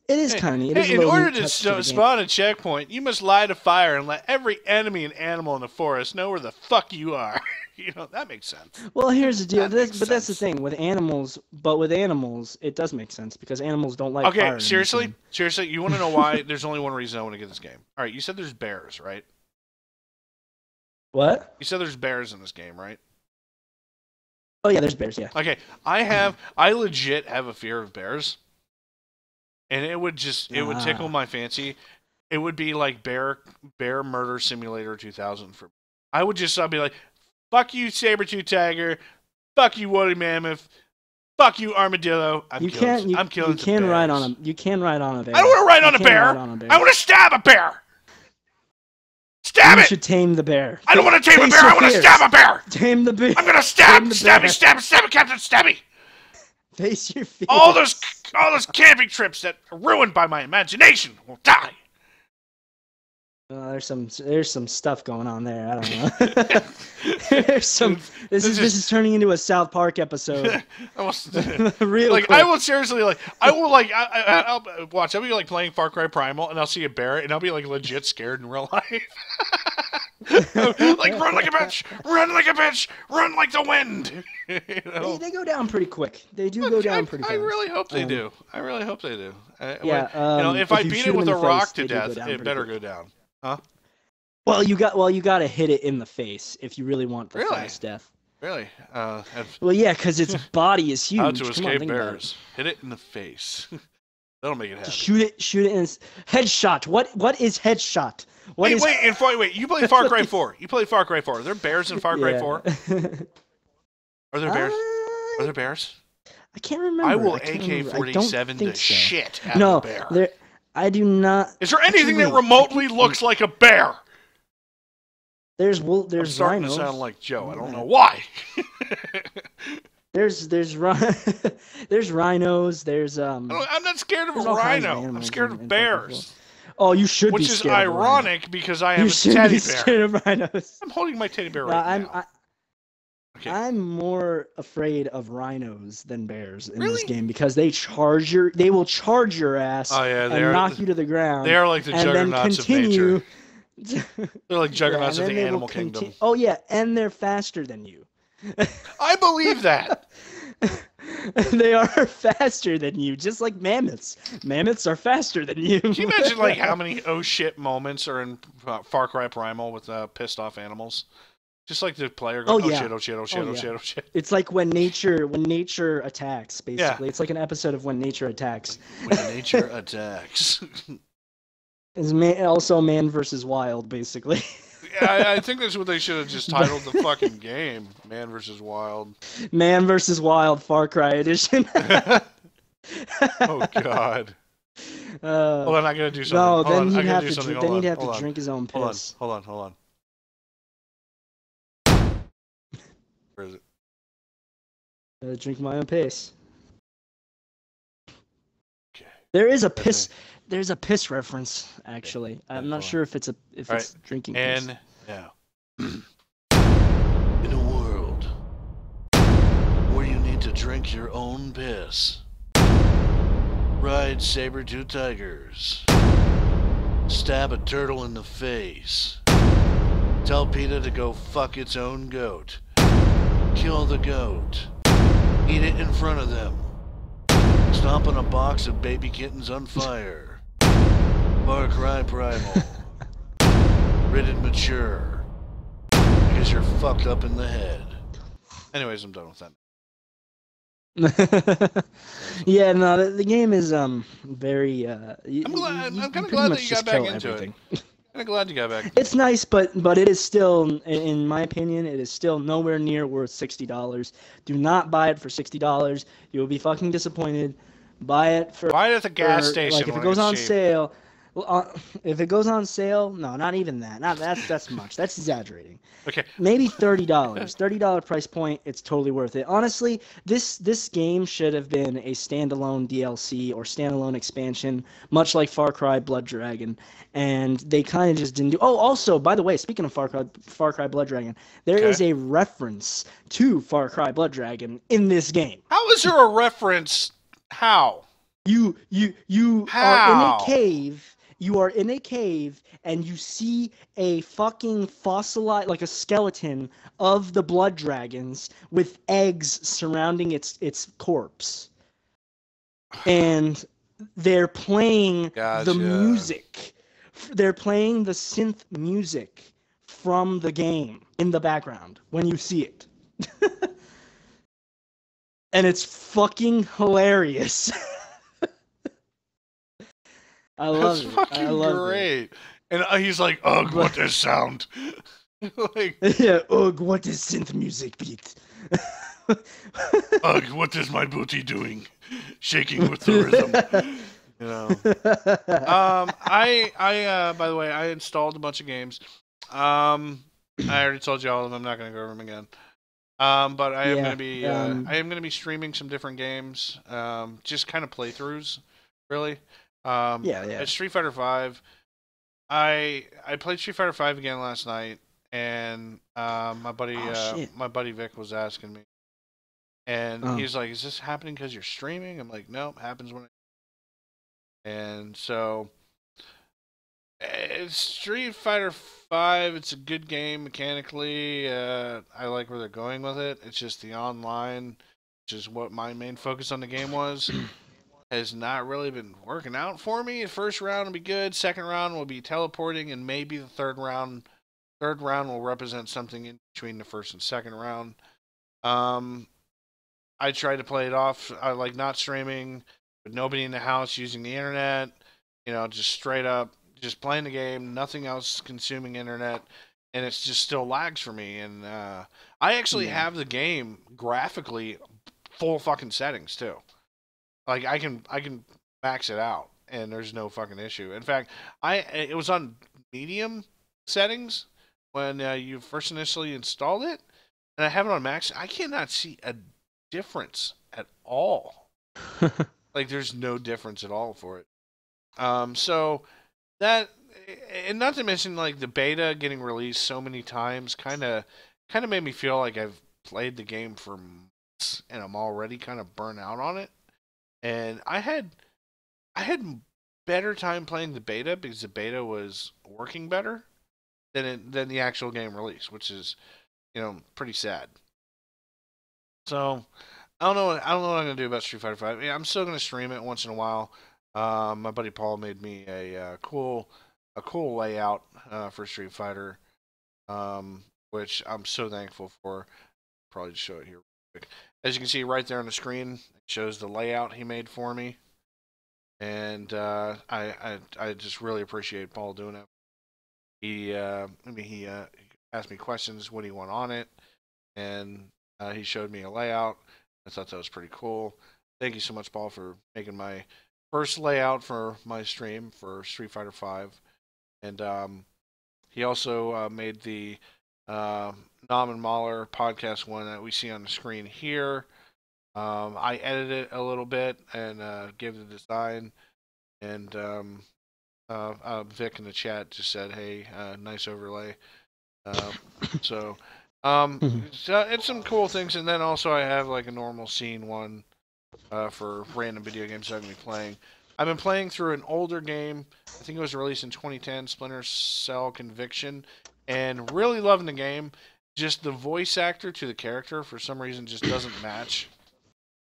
It is kind of neat. In order to spawn a checkpoint, you must light a fire and let every enemy and animal in the forest know where the fuck you are. You know, that makes sense. Well, here's the deal. That's the thing. With animals, it does make sense because animals don't like fire. Okay, seriously? You want to know why? There's only one reason I want to get this game. All right, you said there's bears, right? What? You said there's bears in this game, right? Oh, yeah, there's bears, yeah. Okay, I legit have a fear of bears. And it would tickle my fancy. It would be like Bear Murder Simulator 2000 for me. I'd be like, fuck you, saber-tooth tiger. Fuck you, woolly mammoth. Fuck you, armadillo. You can ride on a bear. I don't want to ride on a bear. I want to stab a bear. Stab it. You should tame the bear. I don't want to tame a bear. I want to stab a bear. Tame the bear. I'm going to stab it, Captain, stab me. Face your fears. All those camping trips that are ruined by my imagination will die. There's some stuff going on there. I don't know. This is turning into a South Park episode. Real quick. I will seriously I'll watch. I'll be like playing Far Cry Primal, and I'll see a bear, and I'll be like legit scared in real life. Like run like a bitch, run like the wind. You know? They go down pretty quick. They do go down pretty fast. I really hope they do. Yeah. If I beat it with a rock to death, it better go down. Huh? Well, you got to hit it in the face if you really want the fast death. Really? Well, yeah, because its body is huge. How to escape bears? Hit it in the face. That'll make it happen. Shoot it in headshot. What is headshot? Wait! You play Far Cry 4. Are there bears in Far Cry 4? Are there bears? Are there bears? I can't remember. I will AK-47 the shit out of a bear. I do not. Is there anything that remotely looks like a bear? There's I'm starting rhinos. to sound like Joe. I don't know why. There's rhinos. There's I'm not scared of a rhino. I'm scared of bears. Oh, you should be scared. Which is ironic because I am a teddy bear. Scared of rhinos. I'm holding my teddy bear right now. I'm more afraid of rhinos than bears in this game because they will charge your ass and knock you to the ground. They are like the juggernauts of nature. They're like juggernauts of the animal kingdom. Oh yeah, and they're faster than you. I believe that. They are faster than you, just like mammoths. Mammoths are faster than you. Can you imagine like how many oh shit moments are in Far Cry Primal with pissed off animals? Just like the player going, oh shit. It's like when nature attacks, basically. Yeah. It's like an episode of When Nature Attacks. When nature attacks. It's also Man versus Wild, basically. Yeah, I think that's what they should have just titled the fucking game. Man versus Wild. Man versus Wild, Far Cry Edition. Oh, God. Hold on, I gotta do something. No, then he'd have to drink his own piss. Hold on. Where is it? Drink my own piss. Okay. There's a piss reference, actually. I'm not sure if it's drinking piss. And now, in a world where you need to drink your own piss, Ride saber-tooth tigers. Stab a turtle in the face. Tell PETA to go fuck its own goat. Kill the goat. Eat it in front of them. Stomp on a box of baby kittens on fire. Far Cry Primal. Rated mature. Because you're fucked up in the head. Anyways, I'm done with that. Yeah, no, the game is very. I'm kind of pretty glad much that you just got back kill into everything. it. Kind of glad you got back. It's nice, but it is still, in my opinion, it is still nowhere near worth $60. Do not buy it for $60. You will be fucking disappointed. Buy it at the gas station. Like if it goes on sale. If it goes on sale, no, not even that. Not that's much. That's exaggerating. Okay. Maybe $30. $30 price point. It's totally worth it. Honestly, this game should have been a standalone DLC or standalone expansion, much like Far Cry Blood Dragon, and they kind of just didn't do. Oh, also, by the way, speaking of Far Cry Blood Dragon, there is a reference to Far Cry Blood Dragon in this game. How is there a reference? How? You are in a cave. You are in a cave and you see a fucking fossilized, like a skeleton of the blood dragons with eggs surrounding its corpse. And they're playing the music. They're playing the synth music from the game in the background when you see it. And it's fucking hilarious. I love it. Fucking great. And he's like, ugh, what is sound? Like, yeah, ugh, what is synth music beat? Ugh, what is my booty doing? Shaking with the rhythm. You know. I by the way, I installed a bunch of games. I already told you all of them. I'm not going to go over them again. But I am going to be streaming some different games. Just kind of playthroughs, really. At Street Fighter V, I played Street Fighter V again last night, and my buddy Vic was asking me, and he's like, "Is this happening because you're streaming?" I'm like, "Nope, happens when." And so, it's Street Fighter V. It's a good game mechanically. I like where they're going with it. It's just the online, which is what my main focus on the game was. Has not really been working out for me. The first round will be good. Second round will be teleporting, and maybe the third round will represent something in between the first and second round. I tried to play it off. I like not streaming, with nobody in the house, using the internet. You know, just straight up, just playing the game. Nothing else consuming internet, and it's just still lags for me. And I actually have the game graphically full fucking settings too. Like I can max it out, and there's no fucking issue. In fact, it was on medium settings when you first initially installed it, and I have it on max. I cannot see a difference at all. Like there's no difference at all for it. So that, and not to mention like the beta getting released so many times, kind of made me feel like I've played the game for months, and I'm already kind of burnt out on it. And I had better time playing the beta because the beta was working better than the actual game release, which is, you know, pretty sad. So I don't know what I'm gonna do about Street Fighter V. Yeah, I'm still gonna stream it once in a while. My buddy Paul made me a cool layout for Street Fighter, which I'm so thankful for. Probably just show it here real quick. As you can see right there on the screen, it shows the layout he made for me, and I just really appreciate Paul doing it. He asked me questions, what do you want on it, and he showed me a layout. I thought that was pretty cool. Thank you so much, Paul, for making my first layout for my stream for Street Fighter V, and he also made the Nom Mauler Podcast one that we see on the screen here. I edited it a little bit and gave the design, and Vic in the chat just said, "Hey, nice overlay." So it's some cool things, and then also I have like a normal scene one for random video games I'm going to be playing. I've been playing through an older game. I think it was released in 2010, Splinter Cell Conviction, and really loving the game. Just the voice actor to the character, for some reason, just doesn't match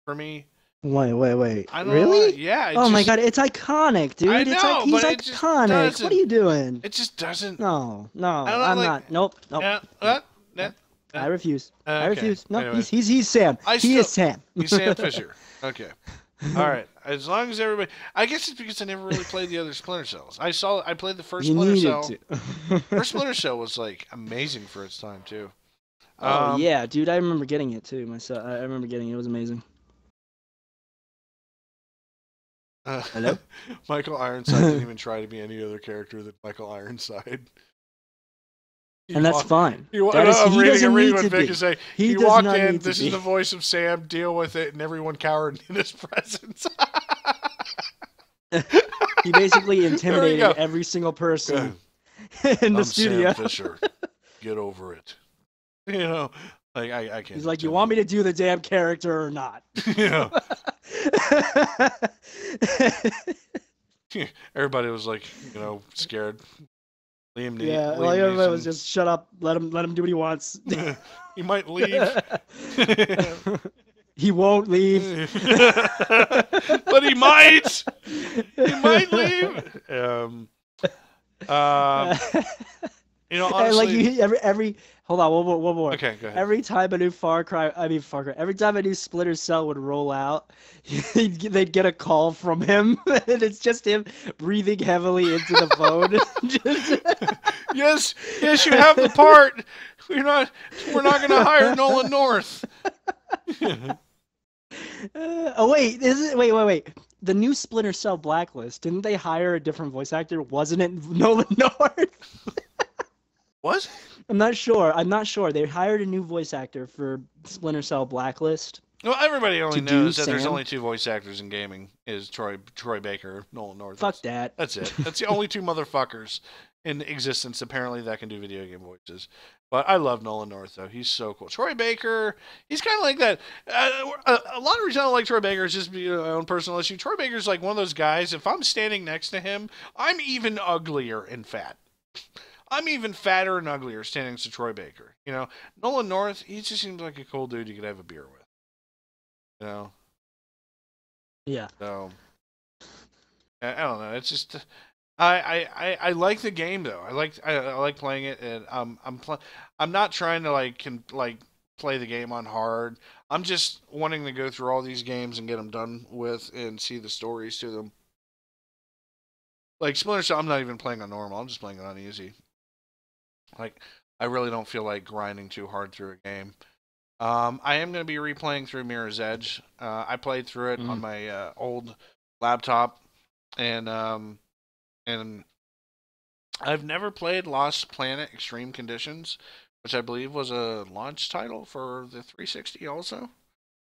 for me. Wait. I don't know. Really? Yeah. Oh my god, it's iconic, dude. I know, He's but it just iconic. doesn't. What are you doing? It just doesn't. No, I don't know, I'm like- not. Nope. I refuse. I Okay. refuse. No, Anyway. he's Sam. He is Sam. He's Sam Fisher. Okay. All right. As long as everybody, I guess it's because I never really played the other Splinter Cells. I played the first You Splinter needed Cell. to. First Splinter Cell was like amazing for its time too. Oh yeah, dude. I remember getting it too myself. I remember getting it. It was amazing. Hello? Michael Ironside didn't even try to be any other character than Michael Ironside. And that's fine. He I'm reading what Vic is saying. He does walked not in, need to this be. is the voice of Sam, deal with it, and everyone cowered in his presence. He basically go. intimidated every single person in the I'm studio. Sam Fisher. Get over it. You know, like I can't. He's like, you want me to do the damn character or not? You know, everybody was like, scared. Liam Yeah, Liam like everybody was Neeson. just shut up, let him do what he wants. He might leave. He won't leave. But he might. He might leave. Honestly. And like every hold on, one more. Okay, go ahead. Every time a new Far Cry, every time a new Splinter Cell would roll out, they'd get a call from him, and it's just him breathing heavily into the phone. Yes, you have the part. We're not going to hire Nolan North. Oh wait, wait. The new Splinter Cell Blacklist, didn't they hire a different voice actor? Wasn't it Nolan North? What? I'm not sure. They hired a new voice actor for Splinter Cell Blacklist. Well, everybody only To do knows that there's Sam? only two voice actors in gaming: is Troy Baker, Nolan North. Fuck that. That's it. That's the only two motherfuckers in existence apparently that can do video game voices. But I love Nolan North though. He's so cool. Troy Baker, he's kind of like that. A lot of reason I don't like Troy Baker is just my own personal issue. Troy Baker's like one of those guys. If I'm standing next to him, I'm even uglier and fat. I'm even fatter and uglier standing next to Troy Baker. Nolan North, he just seems like a cool dude you could have a beer with. Yeah. So I don't know. It's just I like the game though. I like playing it, and I'm not trying to play the game on hard. I'm just wanting to go through all these games and get them done with and see the stories to them. Like Splinter Cell, I'm not even playing on normal. I'm just playing it on easy. Like I really don't feel like grinding too hard through a game. I am going to be replaying through Mirror's Edge. I played through it on my old laptop, and I've never played Lost Planet Extreme Conditions, which I believe was a launch title for the 360 also.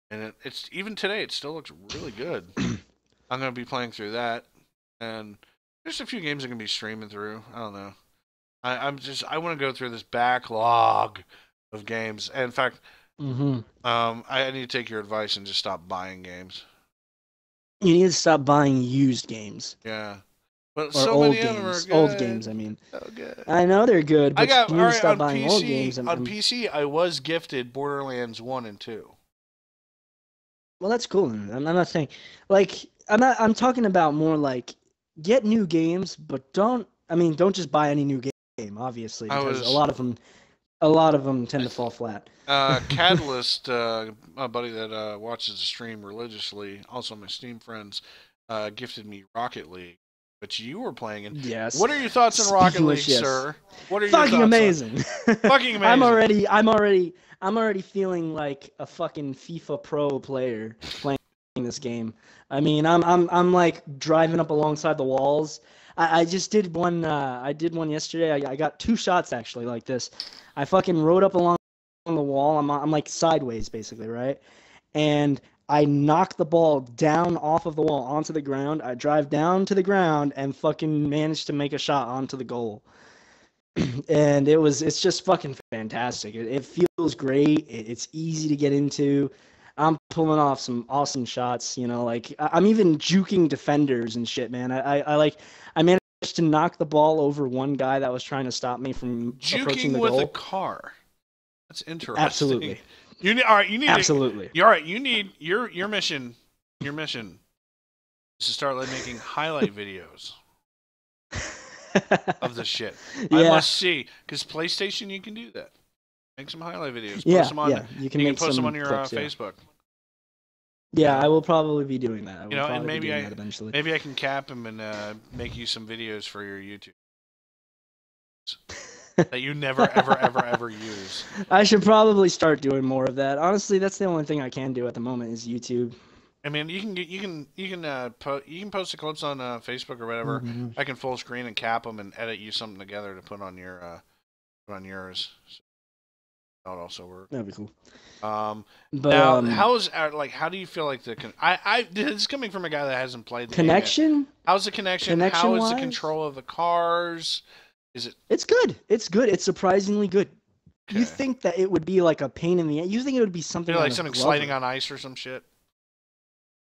And it's even today, it still looks really good. I'm going to be playing through that, and there's a few games I'm going to be streaming through. I don't know. I want to go through this backlog of games. And in fact, I need to take your advice and just stop buying games. You need to stop buying used games. Yeah. But Or so old many of them are games. good. Old games, I mean. So good. I know they're good, but you need to stop on buying PC, old games. on PC, I was gifted Borderlands 1 and 2. Well, that's cool. I'm not saying, I'm talking about more like, get new games, but don't just buy any new game, obviously, because a lot of them tend to fall flat. Catalyst, a buddy that watches the stream religiously, also my Steam friends, gifted me Rocket League, but you were playing it. Yes. What are your thoughts on Rocket League, Yes. sir? What are your Fucking thoughts amazing. Fucking amazing. I'm already feeling like a fucking FIFA pro player playing this game. I mean, I'm like driving up alongside the walls. I just did one. I did one yesterday. I got 2 shots actually like this. I fucking rode up along the wall. I'm like sideways basically, right? And I knock the ball down off of the wall onto the ground. I drive down to the ground and fucking manage to make a shot onto the goal. And it's just fucking fantastic. It feels great. It's easy to get into. I'm pulling off some awesome shots. Like I'm even juking defenders and shit, man. I managed to knock the ball over one guy that was trying to stop me from approaching Juking the with goal. a car. That's interesting. Absolutely. All right. You need Absolutely. All right. You need your mission. Your mission is to start making highlight videos of the shit. Yeah. I must see, because PlayStation, you can do that. Make some highlight videos. Yeah, Post them on, yeah. You can post them on your clips, yeah. Facebook. Yeah, I will probably be doing that. And maybe that eventually. Maybe I can cap him and make you some videos for your YouTube that you never ever use. I should probably start doing more of that. Honestly, that's the only thing I can do at the moment is YouTube. I mean, you can post the clips on Facebook or whatever. Mm-hmm. I can full screen and cap them and edit you something together to put on your yours. So that would also work. That'd be cool. But now, how do you feel like this is coming from a guy that hasn't played the connection? game yet. How's the connection? How is the control of the cars? It's good. It's good. It's surprisingly good. Okay. You think that it would be like a pain in the ass? You think it would be something like something sliding on ice or some shit?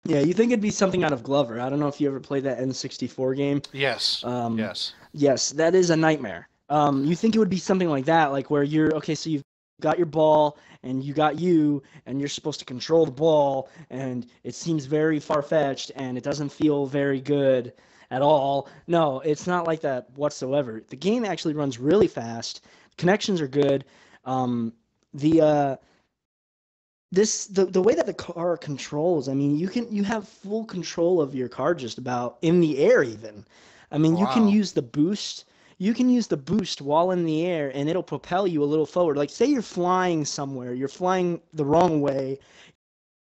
Yeah, you think it'd be something out of Glover. I don't know if you ever played that N64 game. Yes. Yes. Yes, that is a nightmare. You think it would be something like that, like where so you've got your ball and and you're supposed to control the ball, and it seems very far-fetched and it doesn't feel very good at all. No, it's not like that whatsoever. The game actually runs really fast. Connections are good. The way that the car controls, I mean, you have full control of your car just about in the air even. I mean, wow. You can use the boost. You can use the boost while in the air, and it'll propel you a little forward. Like, say you're flying somewhere, you're flying the wrong way,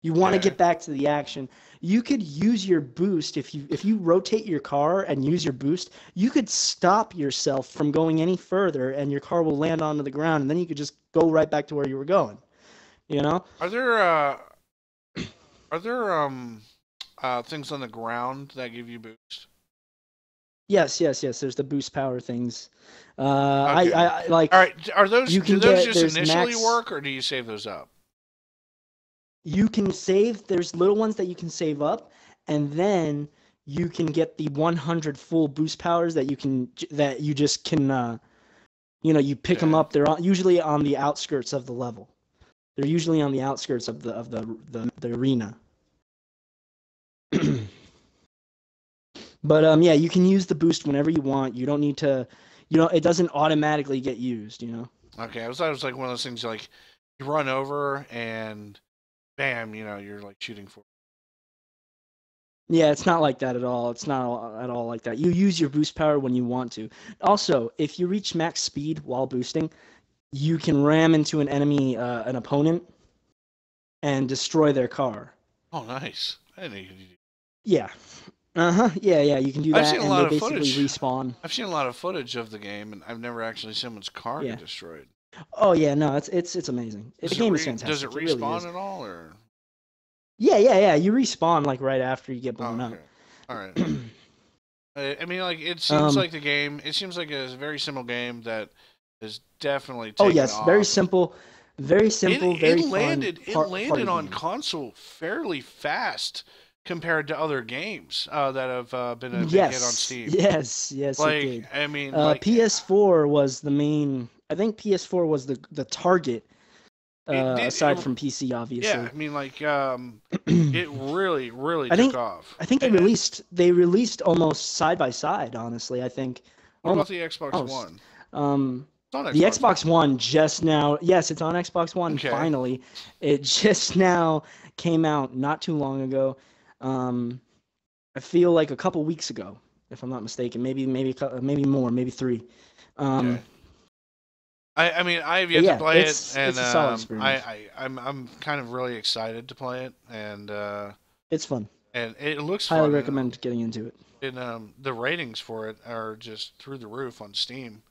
you want to get back to the action. You could use your boost if you rotate your car and use your boost. You could stop yourself from going any further, and your car will land onto the ground, and then you could just go right back to where you were going. You know? Are there things on the ground that give you boost? Yes. There's the boost power things. Okay. I like. All right. Are those? Do those just initially work, or do you save those up? You can save. There's little ones that you can save up, and then you can get the 100 full boost powers that you just can. You pick them up. They're usually on the outskirts of the level. They're usually on the outskirts of the arena. But yeah, you can use the boost whenever you want. You don't need to, it doesn't automatically get used, Okay, I thought it was like one of those things like you run over and bam, you're like shooting for. Yeah, it's not like that at all. It's not at all like that. You use your boost power when you want to. Also, if you reach max speed while boosting, you can ram into an enemy, an opponent, and destroy their car. Oh, nice. I didn't know you could do that. Yeah. Yeah, you can do that. I've seen a lot of basically footage. Respawn. I've seen a lot of footage of the game, and I've never actually seen someone's car get destroyed. Oh yeah, no, it's amazing. The game is fantastic. Does it respawn at all, or? Yeah. You respawn like right after you get blown up. All right. I mean, like it seems like the game. It seems like a very simple game that is definitely taken off. Very simple. Very simple. Very fun. It landed on console fairly fast compared to other games that have been a big hit on Steam. Yes, like, it did. I mean, PS4 was the main. I think PS4 was the target. Aside from PC, obviously. Yeah, I mean, like, it really took off. I think they released almost side by side. Honestly, I think. What about the Xbox One? The Xbox One just now. Yes, it's on Xbox One. Okay. Finally, it just now came out not too long ago. I feel like a couple weeks ago, if I'm not mistaken. Maybe more, maybe 3. Okay. I mean, I have yet to play it, and it's a solid experience. I'm kind of really excited to play it, and it's fun. And it looks highly fun. recommend getting into it. And the ratings for it are just through the roof on Steam,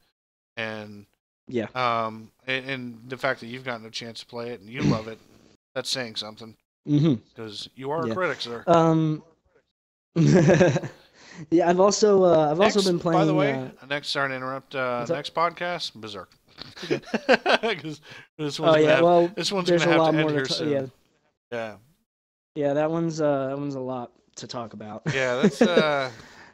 and and the fact that you've gotten a chance to play it and you love it, that's saying something. Because you are a critic, sir. Yeah, I've also been playing. By the way, sorry to interrupt. Next podcast, Berserk. Because this one's this one's gonna have to end here soon. Yeah. Yeah, that one's a lot to talk about. Yeah, that's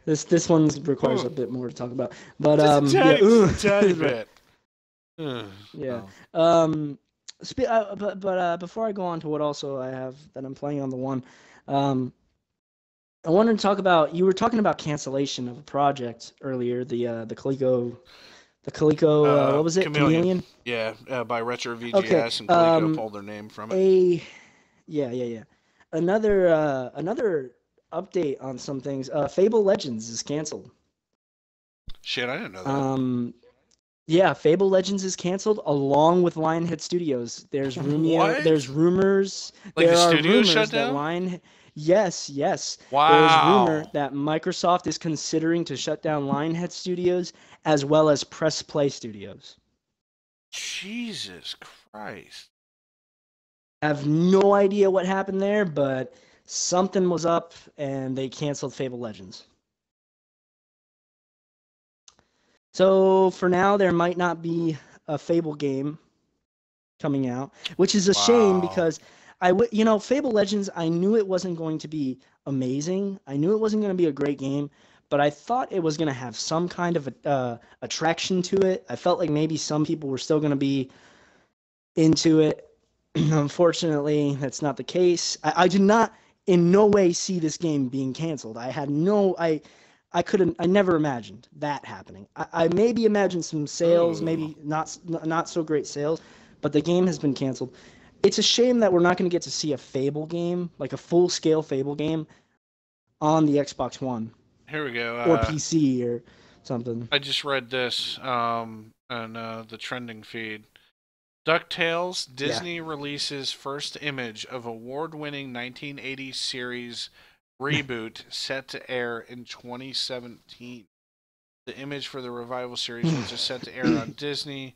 This one requires a bit more to talk about. But yeah, just a tiny right, bit. Ugh. yeah. Oh. But before I go on to what also I have that I'm playing on the one, um, I wanted to talk about, you were talking about cancellation of a project earlier, the Coleco, what was it? Chameleon. Chameleon? Yeah, by Retro Okay. VGS and Coleco pulled their name from it. Yeah. Another update on some things. Fable Legends is canceled. Shit, I didn't know that. Um, yeah, Fable Legends is canceled along with Lionhead Studios. What? Like the There are studio shut rumors that down? yes. There is rumor Wow. that Microsoft is considering to shut down Lionhead Studios as well as Press Play Studios. Jesus Christ. I have no idea what happened there, but something was up and they canceled Fable Legends. So for now, there might not be a Fable game coming out, which is a shame Wow. because Fable Legends, I knew it wasn't going to be amazing. I knew it wasn't going to be a great game, but I thought it was going to have some kind of attraction to it. I felt like maybe some people were still going to be into it. Unfortunately, that's not the case. I did not in no way see this game being canceled. I never imagined that happening. I maybe imagined some sales, Ooh. maybe not so great sales, but the game has been canceled. It's a shame that we're not going to get to see a Fable game, like a full-scale Fable game, on the Xbox One Here we go. or PC or something. I just read this on the trending feed. DuckTales, Yeah. Disney releases first image of award-winning 1980s series reboot set to air in 2017. The image for the revival series, which is set to air on Disney,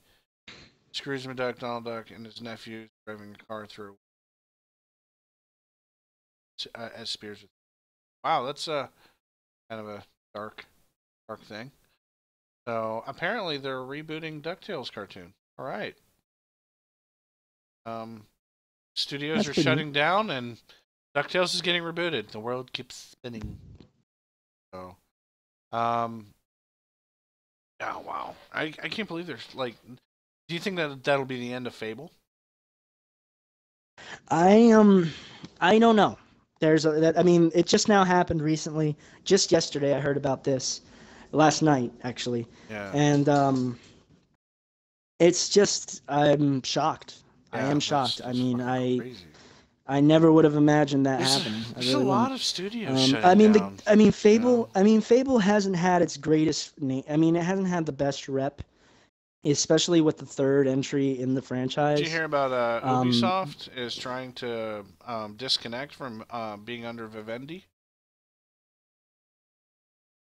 Scrooge McDuck, Donald Duck, and his nephew driving a car through as Spears. Wow, that's kind of a dark, dark thing. So apparently they're rebooting DuckTales cartoon. All right. Um, Studios That's are pretty neat. shutting down and DuckTales is getting rebooted. The world keeps spinning. So, um, yeah, wow. I can't believe there's like. Do you think that that'll be the end of Fable? I I don't know. I mean, it just now happened recently. Just yesterday, I heard about this. Last night, actually, Yeah, and it's just I'm shocked. I yeah, am that's shocked. I just mean, fucking I crazy. I never would have imagined that There's a, happening. I there's a really lot wouldn't. of studios shutting down. You know, I mean, Fable hasn't had its greatest name. I mean, it hasn't had the best rep, especially with the third entry in the did you franchise. hear about Um, Ubisoft is trying to disconnect from being under Vivendi?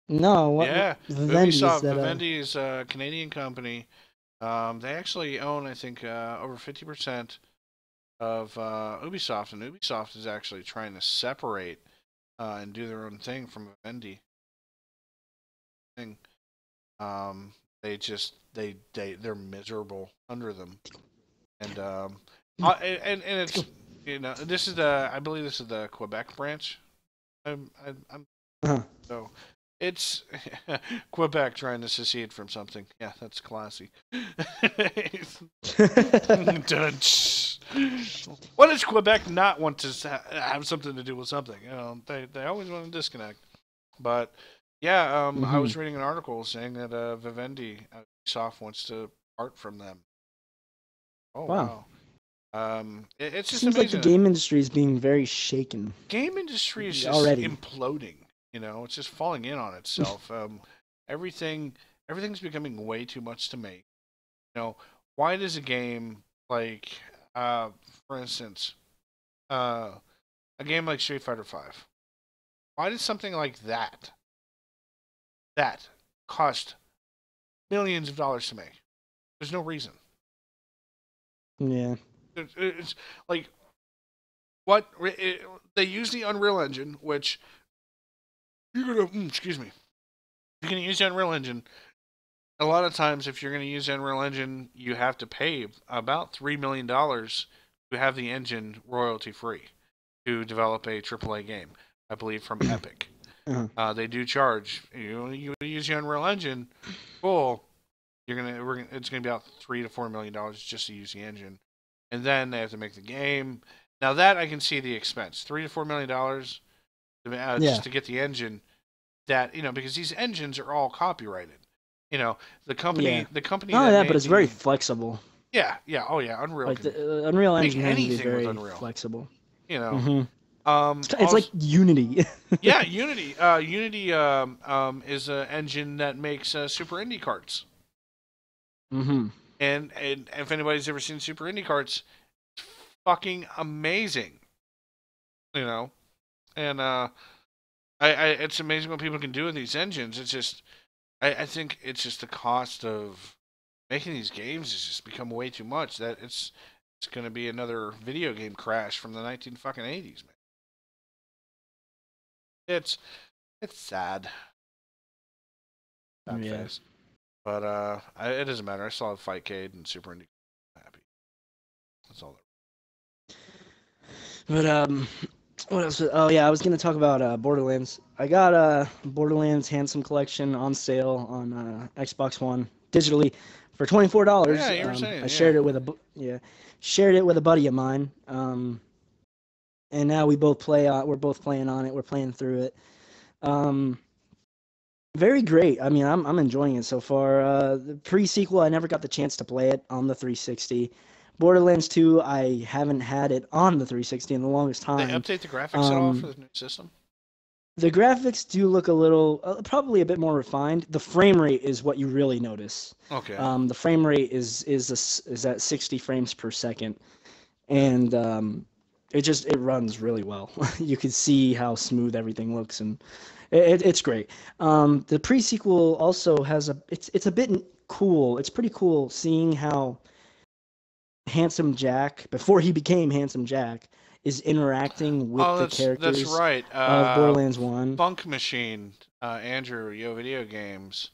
no, what Yeah, Vivendi is Ubisoft. that? Vivendi is a Canadian company. They actually own, I think, over 50% of Ubisoft, and Ubisoft is actually trying to separate and do their own thing from Vivendi. Thing. They're miserable under them, and and it's this is the I believe this is the Quebec branch. I'm Uh-huh. so it's Quebec trying to secede from something. Yeah, that's classy. What does Quebec not want to have something to do with something? You know, they always want to disconnect. But yeah, I hmm was reading an article saying that Vivendi Soft wants to part from them. Oh Wow. wow, it's just Seems like the amazing. game industry is being very shaken Game industry is just already. imploding. You know, it's just falling in on itself. Everything everything's becoming way too much to make. You know, why does a game like, uh, for instance, uh, a game like Street Fighter Five? Why does something like that cost millions of dollars to make? There's no reason. Yeah. It's like what they use the Unreal Engine, which you're gonna excuse me. You're gonna use the Unreal Engine. A lot of times, if you're gonna use the Unreal Engine, you have to pay about $3 million to have the engine royalty free. to develop a AAA game. I believe from Epic. They do charge. You use the Unreal Engine, cool. It's gonna be about $3 to $4 million just to use the engine, and then they have to make the game. Now that I can see the expense, $3 to $4 million just to get the engine. That because these engines are all copyrighted. The company but it's very flexible. Yeah, oh yeah, Unreal. Like the Unreal Engine can be very flexible. It's like Unity. Yeah, Unity. Unity is an engine that makes Super Indie carts. Mm-hmm. And if anybody's ever seen Super Indie carts, it's fucking amazing. And it's amazing what people can do with these engines. It's just, I think it's just the cost of making these games has just become way too much. That it's going to be another video game crash from the 1980s, man. It's sad. Sad face. But it doesn't matter. I still have Fightcade and Super Indie. I'm happy. That's all. But what else? Oh yeah, I was gonna talk about Borderlands. I got Borderlands Handsome Collection on sale on Xbox One digitally for $24. Yeah, you were saying. I shared it with a buddy of mine. And now we both play. We're both playing on it. We're playing through it. Very great. I mean, I'm enjoying it so far. The pre-sequel, I never got the chance to play it on the 360. Borderlands 2, I haven't had it on the 360 in the longest time. They update the graphics at all for the new system? The graphics do look a little, probably a bit more refined. The frame rate is what you really notice. Okay. The frame rate is at 60 frames per second, and it runs really well. You can see how smooth everything looks, and it's great. The pre-sequel also has it's a bit cool. It's pretty cool seeing how Handsome Jack, before he became Handsome Jack, is interacting with the characters that's right. Of Borderlands 1. Funk Machine, Andrew, Yo Video Games,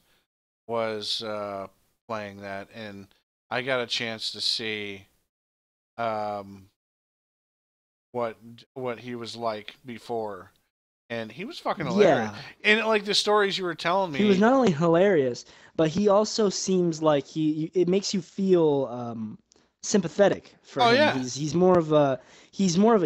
was playing that, and I got a chance to see what he was like before, and he was fucking hilarious. Yeah. And like the stories you were telling me, he was not only hilarious, but he also seems like it makes you feel sympathetic for him. Yeah. He's more of a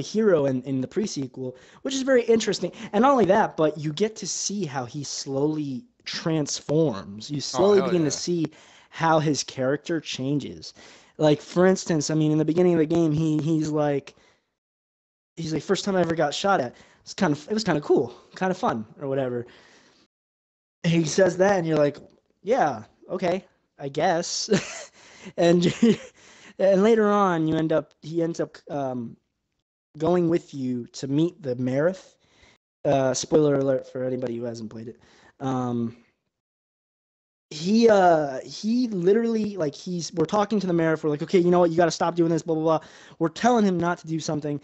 hero in the pre-sequel, which is very interesting. And not only that, but you get to see how he slowly transforms. You slowly begin to see how his character changes. Like, for instance, I mean, in the beginning of the game, he's like, first time I ever got shot at. It was kind of cool, kind of fun, or whatever. And he says that, and you're like, yeah, okay, I guess. And later on, he ends up going with you to meet the Marith. Spoiler alert for anybody who hasn't played it. He literally, like, we're talking to the Marith. We're like, okay, you know what? You got to stop doing this, blah, blah, blah. We're telling him not to do something.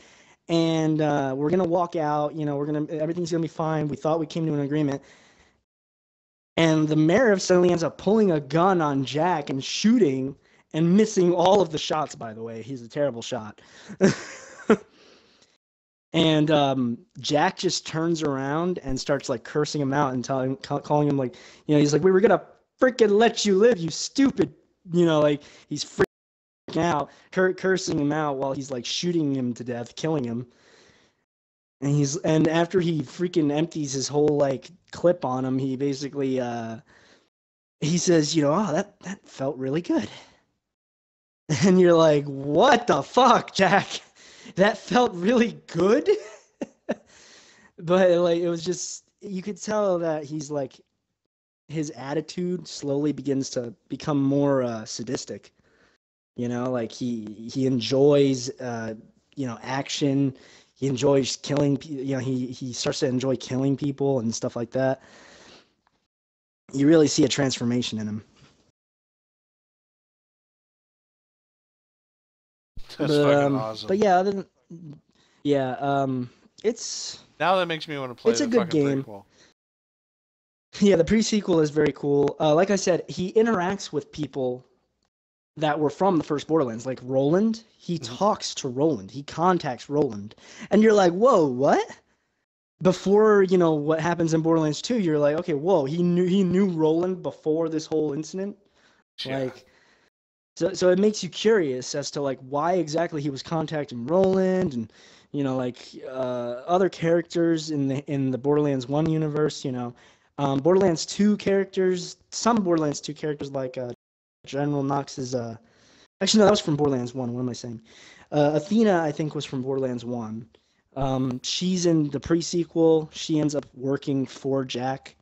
And we're going to walk out. Everything's going to be fine. We thought we came to an agreement. And the Marith suddenly ends up pulling a gun on Jack and shooting and missing all of the shots, by the way. He's a terrible shot. And Jack just turns around and starts, like, cursing him out and calling him, like, he's like, we were going to freaking let you live, you stupid, like, he's freaking out, cursing him out while he's, like, shooting him to death, killing him. And after he freaking empties his whole, like, clip on him, he basically, he says, oh, that felt really good. And you're like, what the fuck, Jack? That felt really good? But, like, it was just, you could tell that he's, like, his attitude slowly begins to become more sadistic. Like, he enjoys, action. He enjoys killing, he starts to enjoy killing people and stuff like that. You really see a transformation in him. That's fucking awesome. But yeah, it's now that makes me want to play. It's a good game. Prequel. Yeah, the pre-sequel is very cool. Like I said, he interacts with people that were from the first Borderlands, like Roland. He talks to Roland. He contacts Roland, and you're like, whoa, what? Before what happens in Borderlands 2, you're like, okay, whoa, he knew Roland before this whole incident, Yeah. like. So it makes you curious as to like why exactly he was contacting Roland and other characters in the Borderlands 1 universe, Borderlands 2 characters, some Borderlands 2 characters like General Knox is actually no, that was from Borderlands 1. What am I saying? Athena, I think, was from Borderlands 1. She's in the pre-sequel. She ends up working for Jack.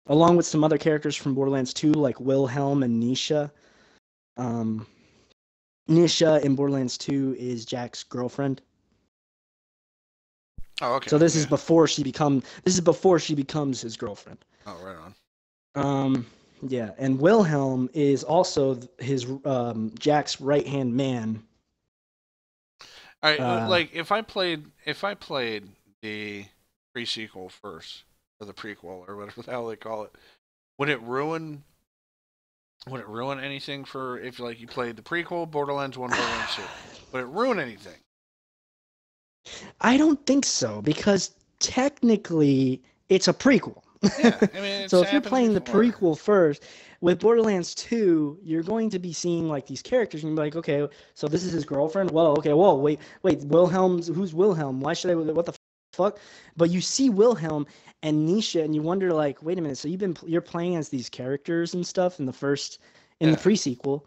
Along with some other characters from Borderlands 2, like Wilhelm and Nisha. Nisha in Borderlands 2 is Jack's girlfriend. Oh, okay. So this is before she becomes his girlfriend. Oh, right on. Yeah, and Wilhelm is also his Jack's right-hand man. All right, like if I played the pre-sequel first, or the prequel, or whatever the hell they call it, would it ruin anything for if like you played the prequel, Borderlands 1, Borderlands 2? Would it ruin anything? I don't think so, because technically it's a prequel. Yeah, I mean, so if you're playing the prequel first, with Borderlands 2, you're going to be seeing like these characters, and you're like, okay, so this is his girlfriend. Whoa, wait, who's Wilhelm? Why should I? What the fuck? But you see Wilhelm and Nisha, and you wonder like, wait a minute, so you're playing as these characters and stuff in the pre-sequel,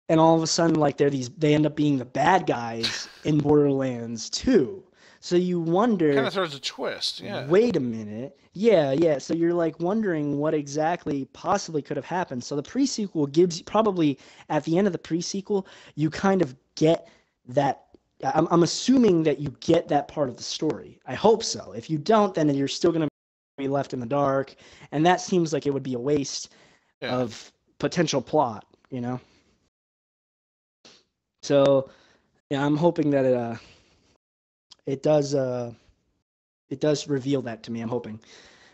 and all of a sudden like they end up being the bad guys in Borderlands 2. So you wonder. Kind of throws a twist, yeah. Wait a minute. Yeah. So you're like wondering what exactly possibly could have happened. So the pre-sequel gives probably at the end of the pre-sequel, you kind of get that. I'm assuming that you get that part of the story. I hope so. If you don't, then you're still going to be left in the dark, and that seems like it would be a waste of potential plot, So, yeah, I'm hoping that it does reveal that to me. I'm hoping,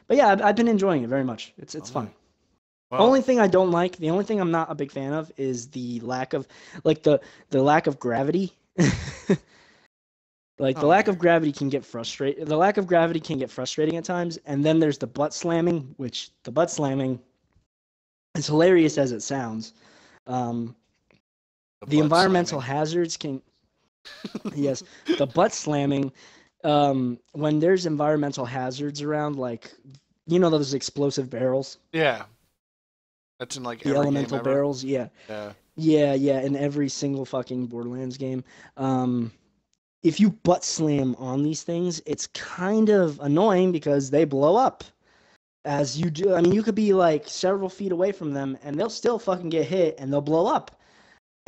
but yeah, I've been enjoying it very much. It's fun. Well, only thing I don't like, the only thing I'm not a big fan of, is the lack of the lack of gravity. Like the lack of gravity can get frustrating. The lack of gravity can get frustrating at times, and then there's the butt slamming, which the butt slamming, as hilarious as it sounds, the environmental hazards can. Yes, the butt slamming. When there's environmental hazards around, like those explosive barrels. Yeah, that's in like the every elemental game ever. barrels. Yeah. In every single fucking Borderlands game. If you butt slam on these things, it's kind of annoying because they blow up. As you do, I mean, you could be like several feet away from them, and they'll still fucking get hit, and they'll blow up.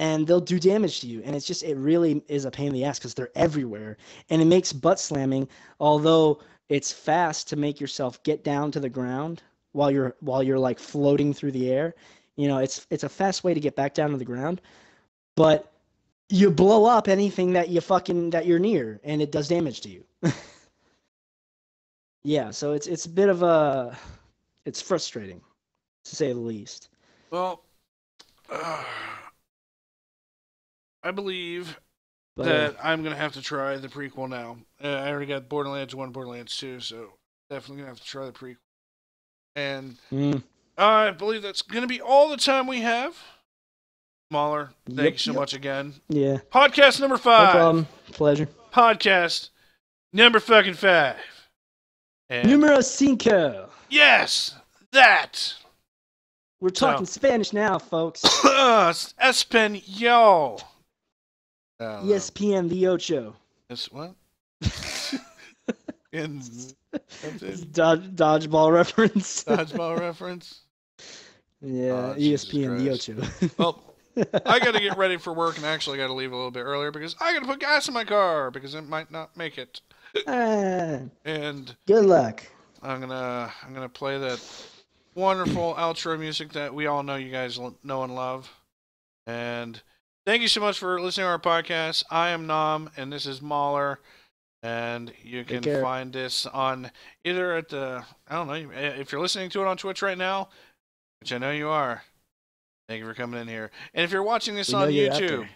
And they'll do damage to you, and it really is a pain in the ass because they're everywhere, and it makes butt slamming. Although it's fast to make yourself get down to the ground while you're like floating through the air, it's a fast way to get back down to the ground, but you blow up anything that you're near, and it does damage to you. Yeah, so it's a bit of it's frustrating, to say the least. Well. I believe that I'm going to have to try the prequel now. I already got Borderlands 1, Borderlands 2, so definitely going to have to try the prequel. And I believe that's going to be all the time we have. Mauler, thank you so much again. Yeah. Podcast number 5. No problem. Pleasure. Podcast number fucking 5. And Numero 5. Yes, that. We're talking Spanish now, folks. Espanol. ESPN the Ocho. That's what? Dodgeball reference. Dodgeball reference? Yeah, ESPN the Ocho. Well, I got to get ready for work, and actually got to leave a little bit earlier because I got to put gas in my car because it might not make it. And good luck. I'm gonna play that wonderful outro music that we all know you guys know and love. And thank you so much for listening to our podcast. I am Nom, and this is Mauler. And you can find this on either at I don't know, if you're listening to it on Twitch right now, which I know you are, Thank you for coming in here. And if you're watching this We know on you're out YouTube, there.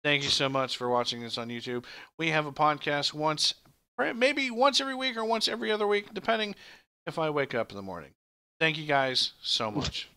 thank you so much for watching this on YouTube. We have a podcast maybe once every week or once every other week, depending if I wake up in the morning. Thank you guys so much.